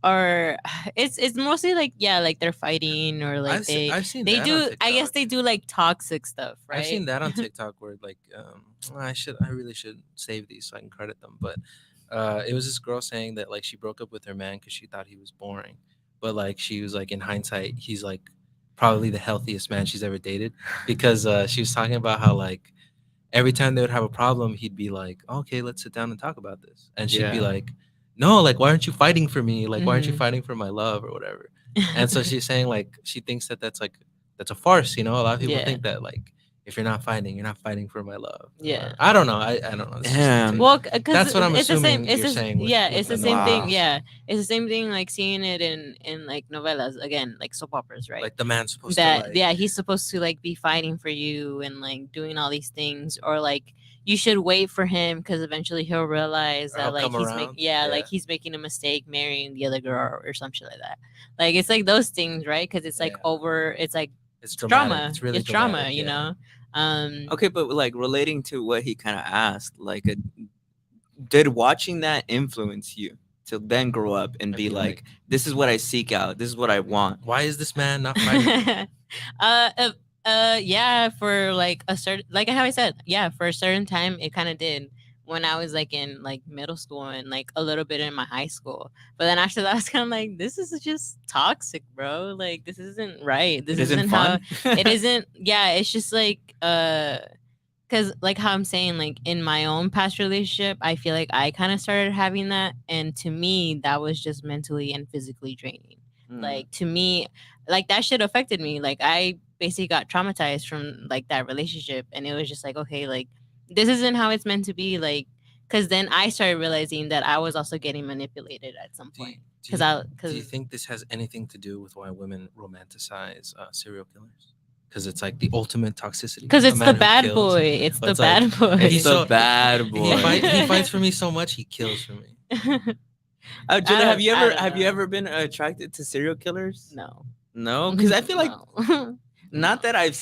or it's mostly like yeah, like they're fighting or like I've seen they that do on I guess TikTok. they do like toxic stuff, right? I've seen that on TikTok where like I really should save these so I can credit them. But it was this girl saying that like she broke up with her man because she thought he was boring. But like she was like in hindsight, he's like probably the healthiest man she's ever dated because she was talking about how like every time they would have a problem, he'd be like, okay, let's sit down and talk about this. And she'd be Yeah. like, no, like, why aren't you fighting for me? Like, why aren't you Mhm. fighting for my love or whatever? And so she's saying like she thinks that that's a farce. You know, a lot of people Yeah. think that like if you're not fighting for my love. Yeah. I don't know. I don't know. It's just my Damn. take. Well, because That's what I'm it's the same. assuming It's you're the, saying with- yeah, with it's the the same thing. novellas. Yeah, it's the same thing. Like seeing it in like novellas again, like soap operas, right? like the man's supposed that to like, yeah, he's supposed to like be fighting for you and like doing all these things, or like you should wait for him because eventually he'll realize Or that he'll like come he's around. making Yeah. like he's making a mistake marrying the other girl or some shit like that. Like it's like those things, right? Because it's like Yeah. over. It's like it's drama. dramatic. It's really drama, dramatic, you yeah. know. Okay, but like relating to what he kind of asked, like, did watching that influence you to then grow up and be like, this is what I seek out, this is what I want? Why is this man not fighting? Yeah, for like a certain, like how I said, yeah, for a certain time it kind of did when I was like in like middle school and like a little bit in my high school. But then after that, I was kind of like, this is just toxic, bro. Like this isn't right. This It isn't how fun? it isn't. Yeah, it's just like because like how I'm saying, like in my own past relationship, I feel like I kind of started having that, and to me, that was just mentally and physically draining. Like to me, like that shit affected me. Like I basically got traumatized from like that relationship, and it was just like, okay, like this isn't how it's meant to be. Like, because then I started realizing that I was also getting manipulated at some point. Do Because you think this has anything to do with why women romanticize serial killers? Because it's like the ultimate toxicity. Because A it's man the who bad kills. boy. It's But the like, bad boy. he's It's the bad boy. He fights for me so much, he kills for me. Julia, have you I ever don't have you know. ever been attracted to serial killers? No. No, because I feel like No. not that I've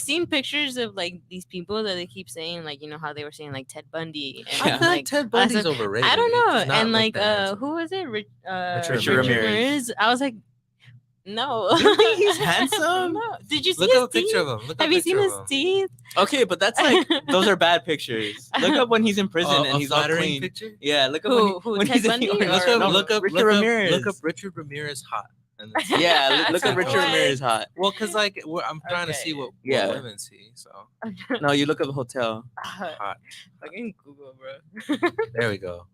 seen pictures of like these people that they keep saying, like, you know how they were saying like Ted Bundy and I feel like Ted Bundy's said- overrated. I don't He know. does not And look like that handsome. who was it? Richard Ramirez. I was like, no. You don't think he's handsome? No. Did you see Look his up a picture teeth? of him. Look up Have a you seen picture his of him. teeth? Okay, but that's like those are bad pictures. Look up when he's in prison and A he's all flattering clean. picture? Yeah, look up Who, when Ted he's Bundy? in Or- Look up Richard Ramirez. Look up Richard Ramirez hot. And then- Yeah, look up What? Richard Ramirez hot. well, because like I'm trying to see what Yeah. women see. So No, you look up hotel. hot. Fucking Google, bro. There we go.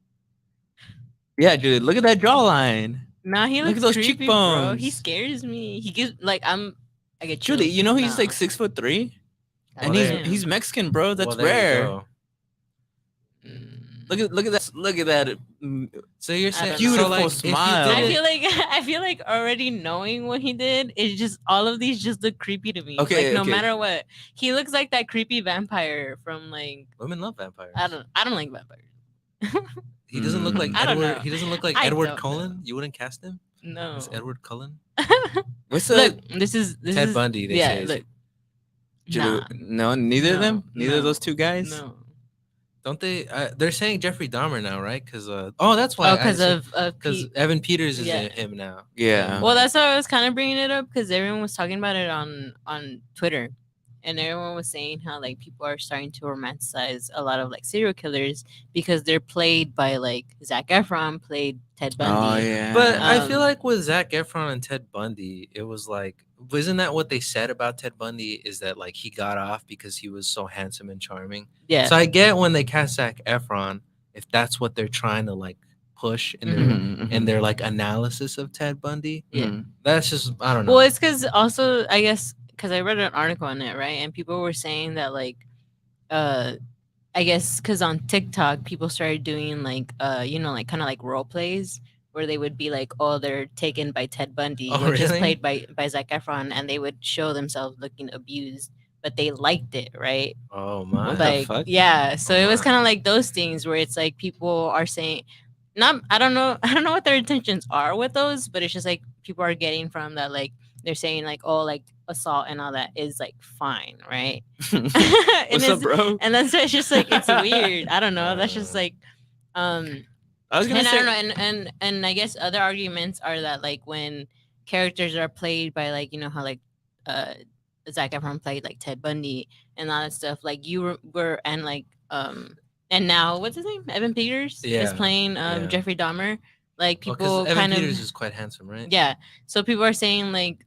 Yeah, dude, look at that jawline. Nah, he Look looks at those creepy, bro. He cheekbones. scares me. He gives like I get Julie, chills. you know he's Nah. like 6'3", and Damn. he's Mexican, bro. That's Well, there you rare. go. Look at that. So you're saying Beautiful so like, if you smile. did I it- I feel like already knowing what he did is just all of these just look creepy to me. Okay, like no okay. matter what, he looks like that creepy vampire from like women love vampires. I don't like vampires. He doesn't look like I don't Edward. know. He doesn't look like I Edward don't Cullen. You wouldn't cast him No. as Edward Cullen. What's the Look, this is Ted Bundy. They yeah. say is- Look. Julie, Nah. no, neither of No, them. Neither of no, those two guys. No. Don't they? They're saying Jeffrey Dahmer now, right? Because that's why. Oh, because of because Evan Peters is yeah. in him now. Yeah. Well, that's why I was kind of bringing it up because everyone was talking about it on Twitter, and everyone was saying how like people are starting to romanticize a lot of like serial killers because they're played by like Zac Efron played Ted Bundy. Oh yeah. But I feel Um, like with Zac Efron and Ted Bundy, it was like, wasn't that what they said about Ted Bundy? Is that like he got off because he was so handsome and charming? Yeah. So I get when they cast Zac Efron if that's what they're trying to like push in their Mhm, their like analysis of Ted Bundy. Yeah. mhm. That's just I don't know. Well, it's because also I guess because I read an article on it, right, and people were saying that like uh I guess because on TikTok people started doing like like kind of like role plays where they would be like, oh, they're taken by Ted Bundy, Oh, which is really? played by Zac Efron, and they would show themselves looking abused, but they liked it, right? Oh my. What the Like fuck? yeah, so Oh, it was my. kind of like those things where it's like people are saying, not I don't know I don't know what their intentions are with those, but it's just like people are getting from that like they're saying like, oh, like assault and all that is like fine, right? and What's up, it's bro? and that's it's just like it's weird. I don't know. That's just like I was gonna and I say. don't know, and I guess other arguments are that like when characters are played by like how like uh Zac Efron played like Ted Bundy and all that stuff, like you were and like and now what's his name, Evan Peters is Yeah, playing yeah. Jeffrey Dahmer, like Well, 'cause people Evan kind Peters of is quite handsome, right? yeah, so people are saying like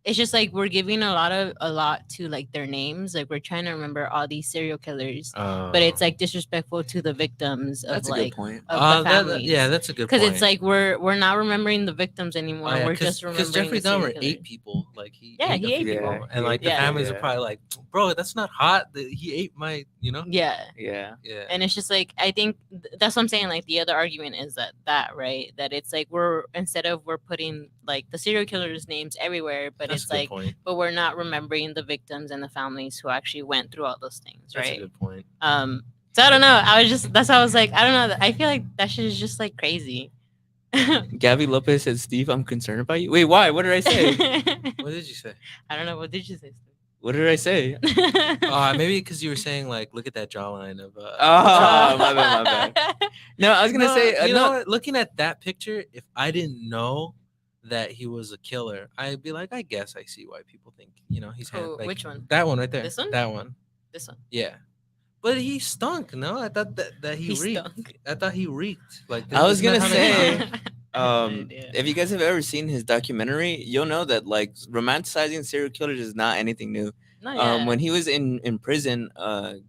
it's just like we're giving a lot to like their names, like we're trying to remember all these serial killers, but it's like disrespectful to the victims of That's a good like point. of the families. Yeah, that's a good Because point. it's like we're not remembering the victims anymore. Oh, yeah, We're just remembering Jeffrey the serial Dahmer killer. ate people. Like he Yeah, ate he a ate few people. Yeah, and he like ate the Yeah. families yeah. are probably like, bro, that's not hot. He ate my, Yeah. Yeah. Yeah. And it's just like I think that's what I'm saying. Like the other argument is that right, that it's like we're putting like the serial killers' names everywhere, but That's it's a good like point. but we're not remembering the victims and the families who actually went through all those things, That's right? a good point. So I don't know. That's why I was like, I don't know. I feel like that shit is just like crazy. Gabby Lopez said, "Steve, I'm concerned about you." Wait, why? What did I say? What did you say? I don't know. What did you say? What did I say? Maybe because you were saying like, look at that jawline of. Oh, my bad. No, I was gonna say, you no. know what? Looking at that picture, if I didn't know that he was a killer, I'd be like, I guess I see why people think he's like, Which one? That one right there. This one? That one. This one. Yeah. But he stunk. No, I thought that he reeked. stunk. I thought he reeked. Like I was isn't that gonna how they say, smell? if you guys have ever seen his documentary, you'll know that like romanticizing serial killers is not anything new. No, yeah. When he was in prison,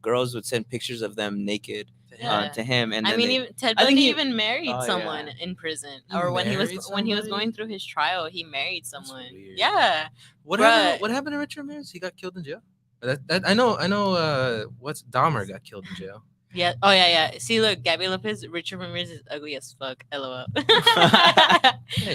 girls would send pictures of them naked Yeah. to him, and I then mean, they- even Ted I think Bundy he- even married Oh, someone yeah. in prison, He or when he was married going through his trial, he married someone. weird. Yeah. What Bruh. happened? What happened to Richard Ramirez? He got killed in jail. I know. What's Dahmer got killed in jail? Yeah. Oh yeah, yeah. See, look, Gabby Lopez, Richard Ramirez is ugly as fuck. LOL. There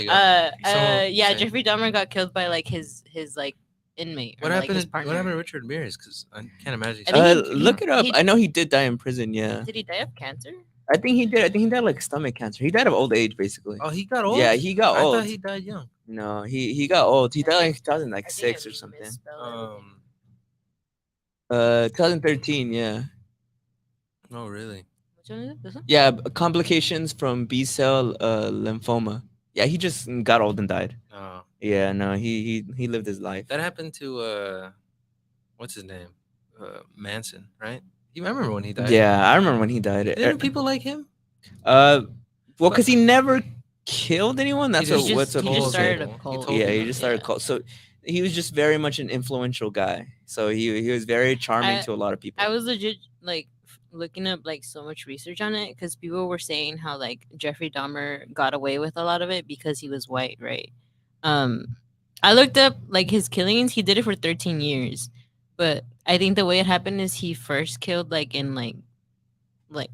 you go. Yeah. Same. Jeffrey Dahmer got killed by like his like inmate. What or, like, happened? his What partner. happened to Richard Ramirez? Because I can't imagine. I think look it up. he- I know he did die in prison. Yeah, Did he die of cancer? I think he did. I think he died like stomach cancer. He died of old age, basically. Oh, he got old. Yeah, he got I old. thought he died young. No, he got old. He died like I 2006 think or something. misspelled 2013. Yeah. Oh, really? Which one is it? This one? Yeah, complications from B cell lymphoma. Yeah, he just got old and died. Oh, Yeah, no, he lived his life. that happened to what's his name? Manson, right? You remember when he died? Yeah, I remember when he died. Didn't people like him? Well, because he never killed anyone. That's just- what's he just started a He cult. told Yeah, he people. just started cult. So he was just very much an influential guy. So he was very charming I- to a lot of people. I was legit like looking up like so much research on it because people were saying how like Jeffrey Dahmer got away with a lot of it because he was white, right? I looked up like his killings. He did it for 13 years, but I think the way it happened is he first killed like in like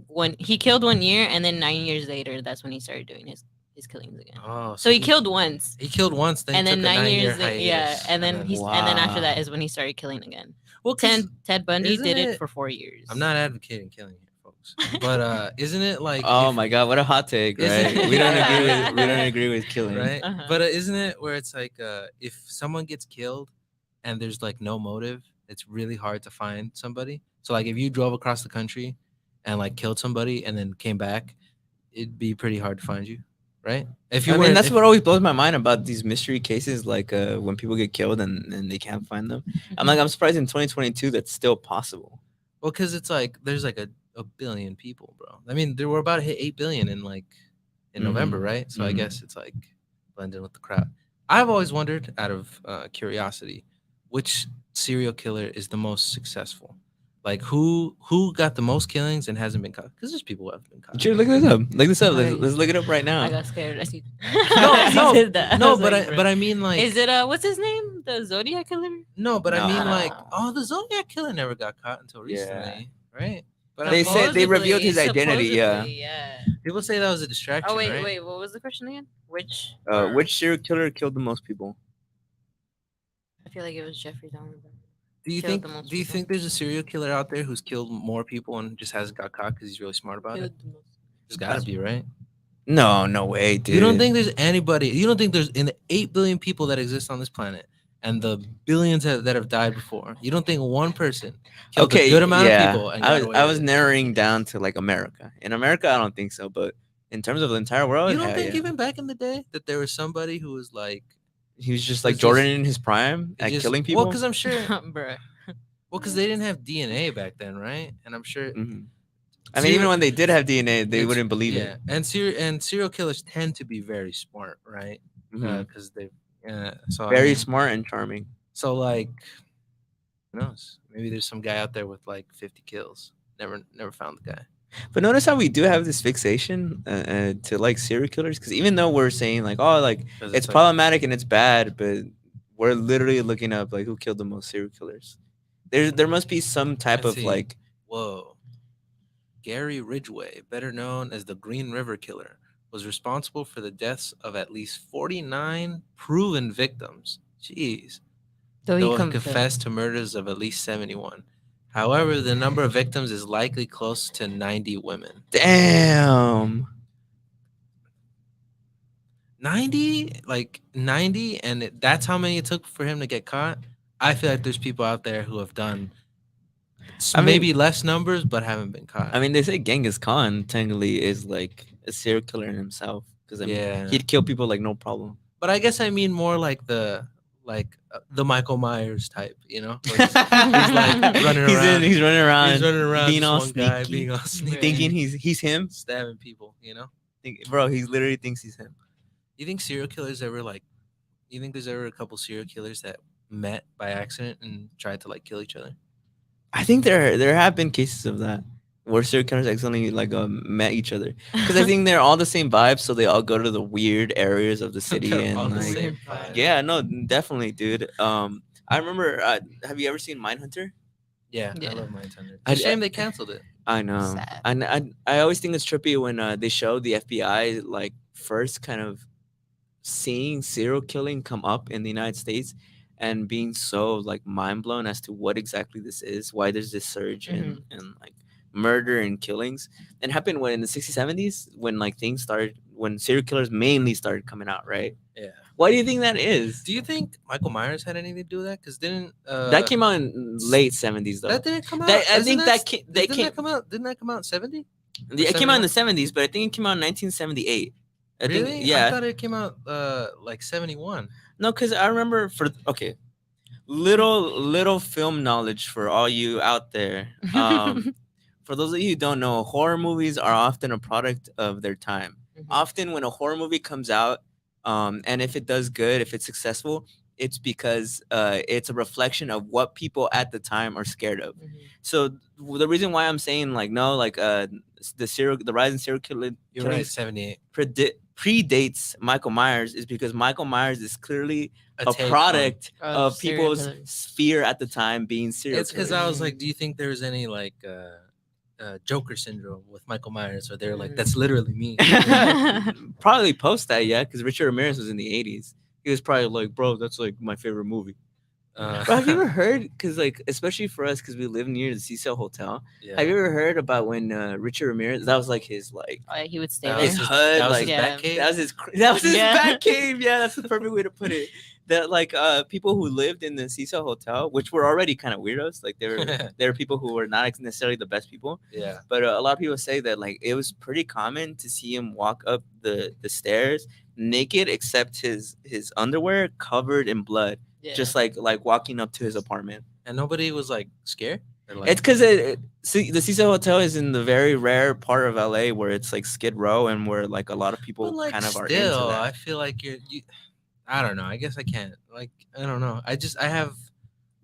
when he killed 1 year, and then 9 years later, that's when he started doing his killings again. Oh, So he killed once, He killed once, then and then took a 9 years, 9-year later, yeah, hiatus, and then he's and then after that Wow. is when he started killing again. Well, 'cause Ted Bundy isn't did it it- for 4 years. I'm not advocating killing here, folks, but isn't it like? Oh if- my god, what a hot take, Isn't right? it- we don't agree with killing. right? Uh-huh. But isn't it where it's like if someone gets killed and there's like no motive, it's really hard to find somebody. So like if you drove across the country and like killed somebody and then came back, it'd be pretty hard to find you, right? If you I were, mean, that's what always blows my mind about these mystery cases, like when people get killed and they can't find them. I'm like, I'm surprised in 2022 that's still possible. Well, because it's like there's like a billion people, bro. I mean, there were about to hit 8 billion in November, right? So I Mhm. guess it's like blending with the crowd. I've always wondered, out of curiosity, which serial killer is the most successful. Like who got the most killings and hasn't been caught? Because there's people who haven't been caught. Sure, look this up. Look this up. Okay. Let's look it up right now. I got scared. I see. No, He did that. I no, was but like, I mean like is it what's his name? The Zodiac killer? no, but I mean like No. the Zodiac killer never got caught until Yeah. recently, right? But They said they revealed his Supposedly, identity. Yeah. Yeah. people say that was a distraction. Oh wait, right? wait. What was the question again? Which? Which serial killer killed the most people? I feel like it was Jeffrey Dahmer. Do you killed think the most do you people. think there's a serial killer out there who's killed more people and just hasn't got caught because he's really smart about it? Killed the most. There's got to be, right? No way, dude. You don't think there's anybody? You don't think there's in the 8 billion people that exist on this planet and the billions that have died before? You don't think one person killed a good amount of people? And I was narrowing down to like America. In America, I don't think so, but in terms of the entire world, You don't hell think yeah. even back in the day that there was somebody who was like he was just like was Jordan just- in his prime at just- killing people? Well, because I'm sure. Bruh. Well, because they didn't have DNA back then, right? And I'm sure. Mhm. I mean, even when they did have DNA, they it's- wouldn't believe yeah. it. And serial killers tend to be very smart, right? Mhm. Because they. So I Very mean, smart and charming. So like, who knows? Maybe there's some guy out there with like 50 kills. Never found the guy. But notice how we do have this fixation to like serial killers, because even though we're saying like, oh, like 'Cause it's like- problematic and it's bad, but we're literally looking up like who killed the most serial killers. There must be some type Let's of see. like Whoa. Gary Ridgway, better known as the Green River Killer, was responsible for the deaths of at least 49 proven victims. Jeez. Though Though he he confessed. confessed to murders of at least 71. However, the number of victims is likely close to 90 women. damn. 90? Like 90? And that's how many it took for him to get caught? I feel like there's people out there who have done I mean- maybe less numbers, but haven't been caught. I mean, they say Genghis Khan technically is like a serial killer in himself, because I mean, Yeah. he'd kill people like no problem. But I guess I mean more like the Michael Myers type, you know? Where he's like running around. He's running around. He's running around, being just all one guy, sneaky, being all sneaky, thinking he's him. stabbing people, you know? Bro, he literally thinks he's him. You think serial killers ever like? You think there's ever a couple serial killers that met by accident and tried to like kill each other? I think there have been cases of that where serial killers accidentally like met each other, because I think they're all the same vibe, so they all go to the weird areas of the city They're all and the like, same vibe. yeah, no, definitely, dude. I remember. Have you ever seen Mindhunter? Yeah, Yeah. I love Mindhunter. I- It's a shame they canceled it. I know. Sad. And I always think it's trippy when they show the FBI like first kind of seeing serial killing come up in the United States and being so like mind blown as to what exactly this is, why there's this surge in like murder and killings. And happened when in the 60s, 70s, when like things started, when serial killers mainly started coming out, right? Yeah. Why do you think that is? Do you think Michael Myers had anything to do with that? Because didn't That came out in late 70s though. that didn't come out? That- I isn't think that ca- they didn't came- that come out? Didn't that come out in 70? It came out in the 70s, but I think it came out in 1978. I Really? think, yeah. I thought it came out like 71. No, because I remember little film knowledge for all you out there. For those of you who don't know, horror movies are often a product of their time. Often when a horror movie comes out, and if it does good, if it's successful, it's because it's a reflection of what people at the time are scared of. So the reason why I'm saying like no, like the rise in serial killings You're right, 78. predates Michael Myers is because Michael Myers is clearly a take product on- of of serial people's killers. fear at the time being serial It's because killers. I was like, do you think there was any like Joker syndrome with Michael Myers, where they're like, that's literally me? Probably post that, yeah, because Richard Ramirez was in the 80s. He was probably like, bro, that's like my favorite movie. Bro, have you ever heard? Because like, especially for us, because we live near the Cecil Hotel. Yeah. Have you ever heard about when Richard Ramirez? That was like his like Oh, yeah, he would stay That there. his was HUD, that was like his Yeah. Batcave? that was his Yeah. back cave. Yeah, that's the perfect way to put it. That like people who lived in the Cecil Hotel, which were already kind of weirdos, like they were people who were not necessarily the best people. Yeah. But a lot of people say that like it was pretty common to see him walk up the stairs naked, except his underwear covered in blood, Yeah. just like walking up to his apartment. And nobody was like scared? Or, like, It's because see, the Cecil Hotel is in the very rare part of LA where it's like Skid Row and where like a lot of people but, like, kind of are still, into that. I feel like you I don't know. I guess I can't. Like, I don't know. I have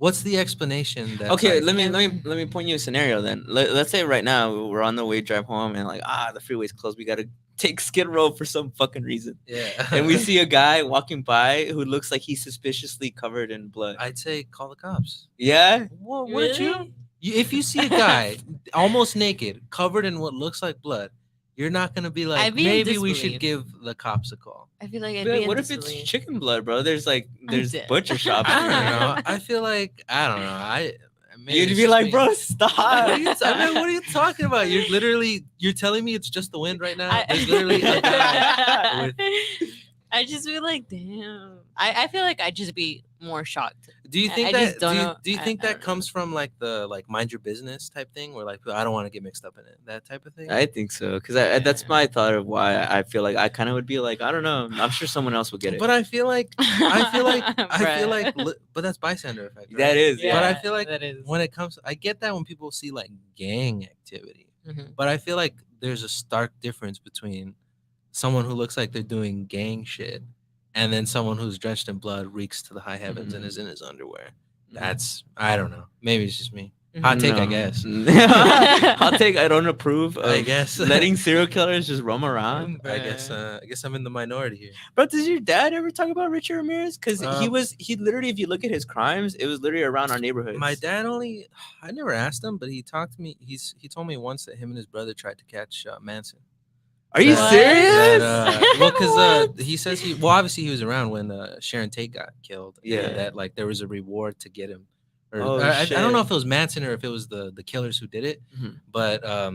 What's the explanation that? Okay, like, let me point you a scenario then. Let's say right now we're on the way drive home and like the freeway's closed. We gotta take Skid Row for some fucking reason. Yeah. And we see a guy walking by who looks like he's suspiciously covered in blood. I'd say call the cops. Yeah. Well, wouldn't you? If you see a guy almost naked, covered in what looks like blood, you're not gonna be like, I'd be in maybe we should disbelief. give the cops a call. I feel like I'd But be in what if it's disbelief. chicken blood, bro? There's dead. butcher shops. I here, don't know. I feel like I don't know. Maybe You'd it's be just like, me. bro, stop. What are you talking about? You're telling me it's just the wind right now. There's literally a guy with. I just feel like, damn. I feel like I'd just be more shocked. Do you think I that? just don't know. Do you think I that don't know. comes from like the mind your business type thing, where like I don't want to get mixed up in it, that type of thing? I think so, because that's my thought of why I feel like I kind of would be like, I don't know. I'm sure someone else would get it. But I feel like, but that's bystander effect. Right? That is, But I feel Yeah, like that is. when it comes, I get that when people see like gang activity, Mhm. but I feel like there's a stark difference between someone who looks like they're doing gang shit and then someone who's drenched in blood, reeks to the high heavens, and is in his underwear. That's, I don't know. Maybe it's just me. Hot take, I No. guess. Hot take. I don't approve of I guess. letting serial killers just roam around. I guess I'm in the minority here. Bro, does your dad ever talk about Richard Ramirez? Because he literally, if you look at his crimes, it was literally around our neighborhood. My dad I never asked him, but he talked to me. He told me once that him and his brother tried to catch Manson. Are you serious? Well, because he says obviously he was around when Sharon Tate got killed. Yeah. And that like there was a reward to get him. Or, Oh, I don't know shit. if it was Manson or if it was the killers who did it. Mhm. But I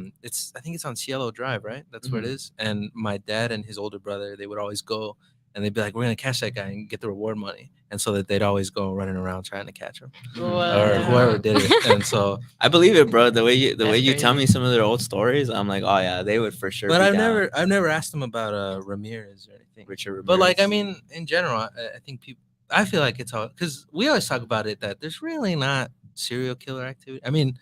think it's on Cielo Drive, right? That's where it Mhm. is. And my dad and his older brother, they would always go and they'd be like, "We're gonna catch that guy and get the reward money," and so that they'd always go running around trying to catch him or whoever did it. And so I believe it, bro. The way you That's tell crazy. me some of their old stories, I'm like, oh yeah, they would for sure. but be I've down. never asked him about Ramirez or anything. Richard Ramirez. But like, I mean, in general, I think people. I feel like it's all because we always talk about it that there's really not serial killer activity. I mean,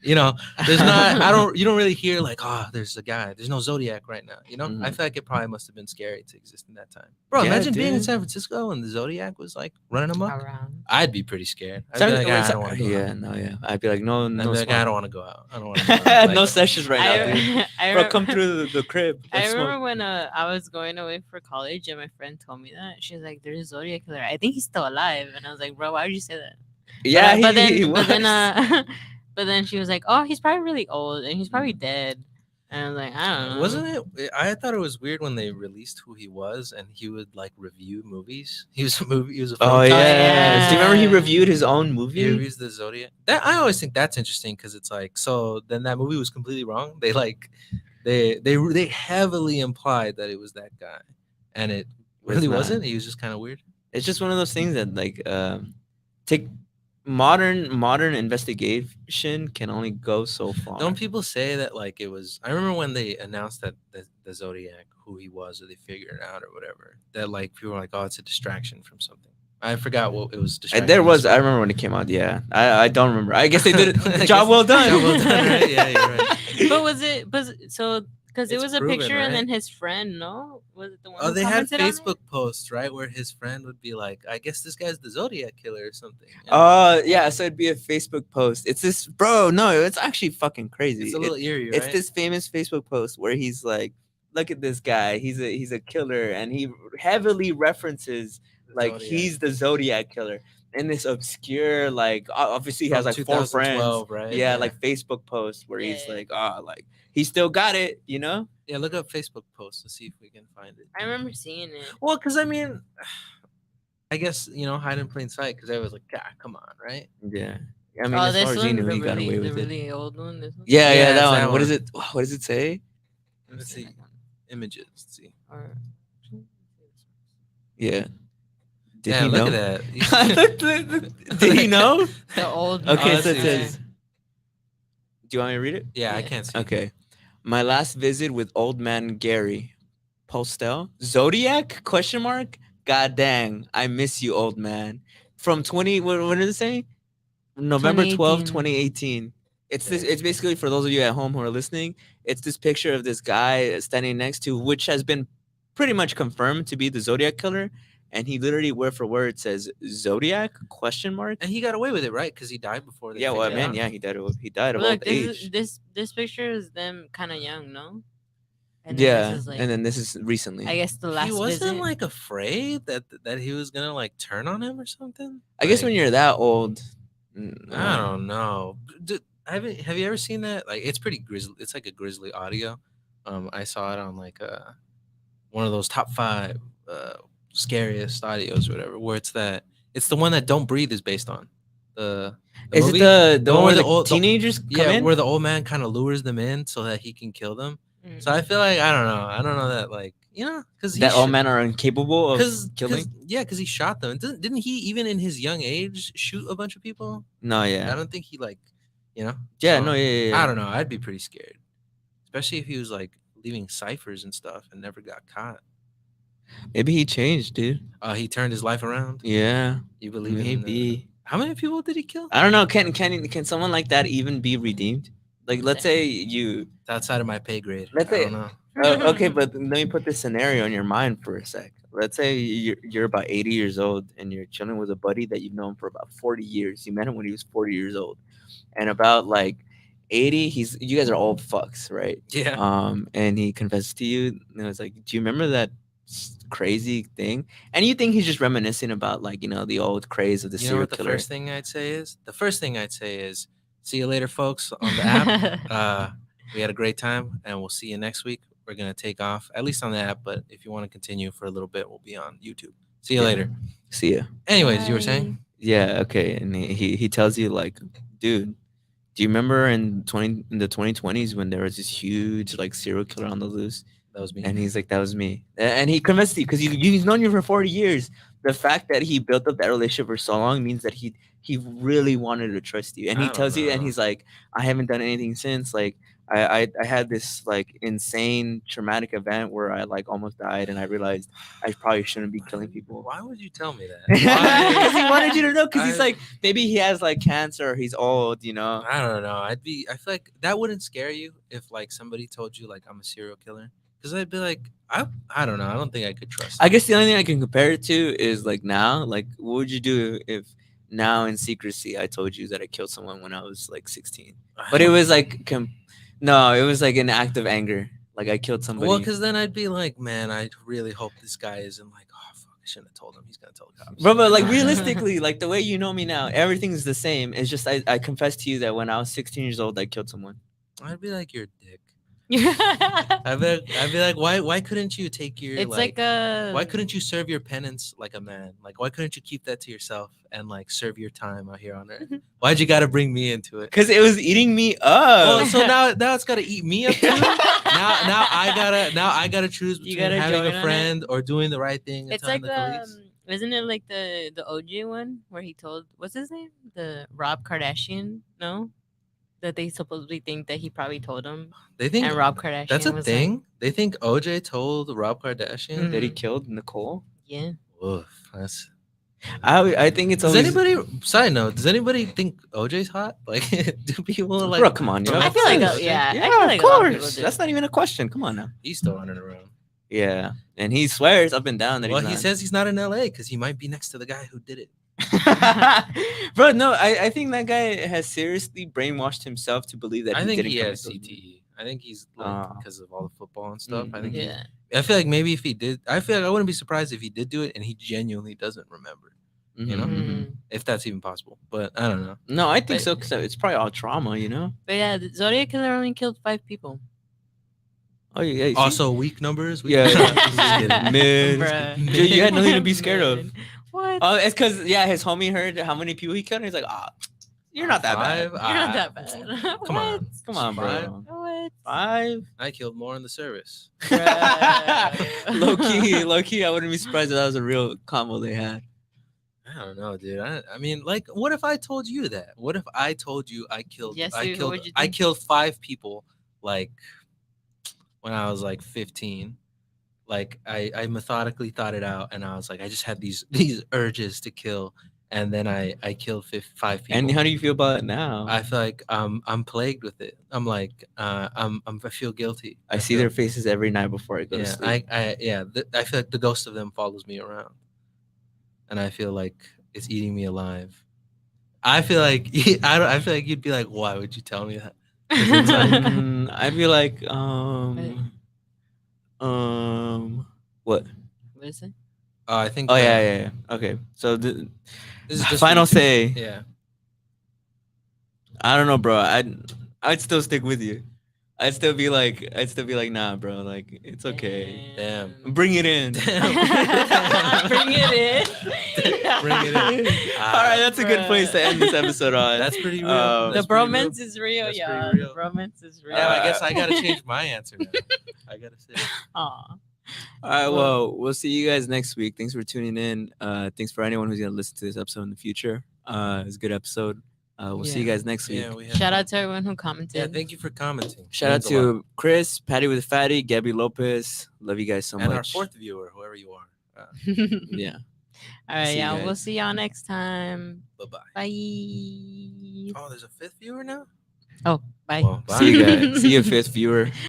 there's not. You don't really hear like, there's a guy. There's no Zodiac right now. I feel like it probably must have been scary to exist in that time. Bro, Yeah, imagine being in dude. San Francisco and the Zodiac was like running amok. Around. I'd be pretty scared. I'd be like, I don't want to go Yeah, out. no, yeah. I'd be like, no, I'd no, be like, smoke. I don't want to go out. I don't want to go out. No Like, sessions right now, dude. I Bro, come through the crib. I Let's remember smoke. when I was going away for college and my friend told me that. She was like, "There's a Zodiac killer. I think he's still alive." And I was like, "Bro, why would you say that?" Yeah, but he then was. but then she was like, "Oh, he's probably really old and he's probably dead." And I was like, "I don't know." Wasn't it? I thought it was weird when they released who he was, and he would like review movies. He was a movie. He was a Oh film yeah. Do you remember he yeah. reviewed his own He movie? reviews the Zodiac. That I always think that's interesting because it's like so. Then that movie was completely wrong. They heavily implied that it was that guy, and it really not. wasn't. He was just kind of weird. It's just one of those things that like take modern investigation can only go so far. Don't people say that like it was? I remember when they announced that the Zodiac, who he was, or they figured it out or whatever. That like people were like, oh, it's a distraction from something. I forgot what it was. There was. I remember when it came out. Yeah, I don't remember. I guess they did it. Job well done. Job well done, right? Yeah, you're right. But was it? But so because it It's was a proven, picture and right? then his friend, no, was it the one? Oh, who they had commented on it? Facebook posts, right, where his friend would be like, "I guess this guy's the Zodiac killer or something." Yeah. So it'd be a Facebook post. It's this, bro. No, it's actually fucking crazy. It's a little eerie, It's right? this famous Facebook post where he's like, "Look at this guy. He's a killer," and he heavily references like Zodiac. he's the Zodiac killer. In this obscure, like obviously he has From like 4 friends. 2012, right? Yeah, like Facebook post where he's Yeah. like, like he still got it, Yeah, look up Facebook posts to see if we can find it. I remember seeing it. Well, because I mean, I guess hide in plain sight because I was like, God, come on, right? Yeah. I mean, Oh, as this far as one, you knew, the he got really, away the with it. really old one. This one. Yeah, Yeah, that it's one. that What is one. it? What does it say? Let's see images. Let's see. Or, Yeah. Did Damn, he look know? at that. Did he know? the old. Okay, one. so it see. says. Do you want me to read it? Yeah, I Yeah. can't see. Okay. My last visit with old man Gary. Postel. Zodiac? Question mark. God dang. I miss you, old man. From 20. What did it say? November 12th, 2018. It's basically for those of you at home who are listening. It's this picture of this guy standing next to, which has been pretty much confirmed to be the Zodiac killer. and he literally word for word says Zodiac question mark. And he got away with it, right? Because he died before they Yeah, well, figured it man, out. yeah, he died. He died of Look, old this age. is this picture is them kind of young, no? And Yeah, this is like, and then this is recently. I guess the last He wasn't visit. like afraid that he was gonna like turn on him or something. I guess when Like, you're that old, I don't know. Have you ever seen that? Like, it's pretty grisly. It's like a grisly audio. I saw it on like one of those top 5 scariest audios or whatever. Where it's the one that Don't Breathe is based on. The Is movie? it the one where the old teenagers come in? where the old man kind of lures them in so that he can kill them. Mm. So I feel like I don't know that, like, because that old men are incapable of killing. because he shot them. Didn't he, even in his young age, shoot a bunch of people? No, I yeah, don't think he, like, yeah, so, no, yeah. I don't know. I'd be pretty scared, especially if he was like leaving ciphers and stuff and never got caught. Maybe he changed, dude. He turned his life around. Yeah, You believe in maybe. how many people did he kill? I don't know. Can someone like that even be redeemed? Like, let's say you. It's outside of my pay grade. Let's I say. don't know. Okay, but let me put this scenario in your mind for a sec. Let's say you're about 80 years old and you're chilling with a buddy that you've known for about 40 years. You met him when he was 40 years old, and about like 80, you guys are old fucks, right? Yeah. And he confessed to you, and it was like, do you remember that crazy thing? And you think he's just reminiscing about, like, the old craze of the You know serial what the killer. first thing I'd say is? The first thing I'd say is, see you later, folks, on the app. We had a great time, and we'll see you next week. We're going to take off, at least on the app, but if you want to continue for a little bit, we'll be on YouTube. See you Yeah. later. See ya. Anyways, you were saying? Yeah, okay. And he tells you, like, dude, do you remember in the 2020s when there was this huge, like, serial killer on the loose? That was me. And he's like, that was me. And he convinced you because he's known you for 40 years. The fact that he built up that relationship for so long means that he really wanted to trust you. And he I don't tells you, and know. he's like, I haven't done anything since. Like, I had this, like, insane traumatic event where I, like, almost died, and I realized I probably shouldn't be killing people. Why would you tell me that? Because he Why? wanted you to know. Because he's I- like, maybe he has, like, cancer or he's old, I don't know. I feel like that wouldn't scare you if, like, somebody told you, like, I'm a serial killer. Because I'd be like, I don't know. I don't think I could trust. I guess the only thing I can compare it to is, like, now. Like, what would you do if now in secrecy I told you that I killed someone when I was, like, 16? But it was like no, it was like an act of anger. Like, I killed somebody. Well, because then I'd be like, man, I really hope this guy isn't like, oh fuck, I shouldn't have told him. He's gonna tell the cops. Bro, but, like, realistically, like, the way you know me now, everything's the same. It's just I confessed to you that when I was 16 years old, I killed someone. I'd be like, you're a dick. I'd be like, why couldn't you take your It's like a. why couldn't you serve your penance like a man? Like, why couldn't you keep that to yourself and, like, serve your time out here on earth? Why'd you gotta bring me into it? Because it was eating me up. Well, so now it's gotta eat me up too. now I gotta choose You between gotta having join a on friend or doing the right thing and It's telling like the police. isn't it like the OJ one where he told, what's his name, the Rob Kardashian? No, that they supposedly think that he probably told him. They think And Rob Kardashian. that's a was thing. Like, They think OJ told Rob Kardashian That he Mhm. killed Nicole. yeah. Oof, that's. I think it's Does always. anybody? Side note: does anybody think OJ's hot? Like, do people like? Bro, come on, yo. I feel like OJ? yeah. Yeah, I feel like of a lot of people course. do. That's not even a question. Come on now. He's still running around. Yeah, and he swears up and down that Well, he's he not. says he's not in LA because he might be next to the guy who did it. Bro, no, I think that guy has seriously brainwashed himself to believe that I he think didn't he commit has suicide. CTE. I think he's Oh. because of all the football and stuff. I think. Yeah. I feel like maybe if he did, I feel like I wouldn't be surprised if he did do it and he genuinely doesn't remember. You know, Mhm. if that's even possible. But I don't know. No, I think But- so because it's probably all trauma, you know. But yeah, the Zodiac killer only killed 5 people. Oh yeah. You see? Also, weak numbers. Yeah. Just kidding. Mid. Bruh. Dude, you had nothing to be scared of. Man. What? Oh, it's because his homie heard how many people he killed. And he's like, you're not that bad. 5? You're not that bad. Come on. Come on, bro. 5? What? 5. I killed more in the service. Bruh. Low key, I wouldn't be surprised if that was a real combo they had. I don't know, dude. I mean, like, what if I told you that? What if I told you I killed? Yes, I dude, what killed. would you I think? killed 5 people, like, when I was like 15. Like, I methodically thought it out, and I was like, I just had these urges to kill, and then I killed 5 people. And how do you feel about it now? I feel like I'm plagued with it. I'm like I feel guilty. I see feel- their faces every night before I go to Yeah, sleep. I feel like the ghost of them follows me around. and I feel like it's eating me alive. I feel like I feel like you'd be like, why would you tell me that? 'Cause it's like, I'd be like, what? What is it? I think. Oh yeah. Okay, so This is just final for you. say. Yeah. I don't know, bro. I'd still stick with you. I'd still be like, nah, bro. Like, it's okay. Damn. Bring it in. Bring it in. Bring it in. All right, that's a good place to end this episode on. That's pretty real. Um, The That's pretty bromance is real, That's y'all. pretty The real. bromance is real. Yeah, I guess I gotta change my answer now. I gotta say. Aw. All right, well, we'll see you guys next week. Thanks for tuning in. Thanks for anyone who's gonna listen to this episode in the future. It was a good episode. We'll see you Yeah. guys next week. Yeah, we have Shout fun. out to everyone who commented. Yeah, thank you for commenting. Shout out Means a lot. to Chris, Patty with a Fatty, Gabby Lopez. Love you guys so and much. our fourth viewer, whoever you are. Yeah. All right, See you y'all. We'll guys. see y'all next time. Bye-bye. Bye. Oh, there's a fifth viewer now? Oh, bye. Well, bye. See you guys. See you, fifth viewer.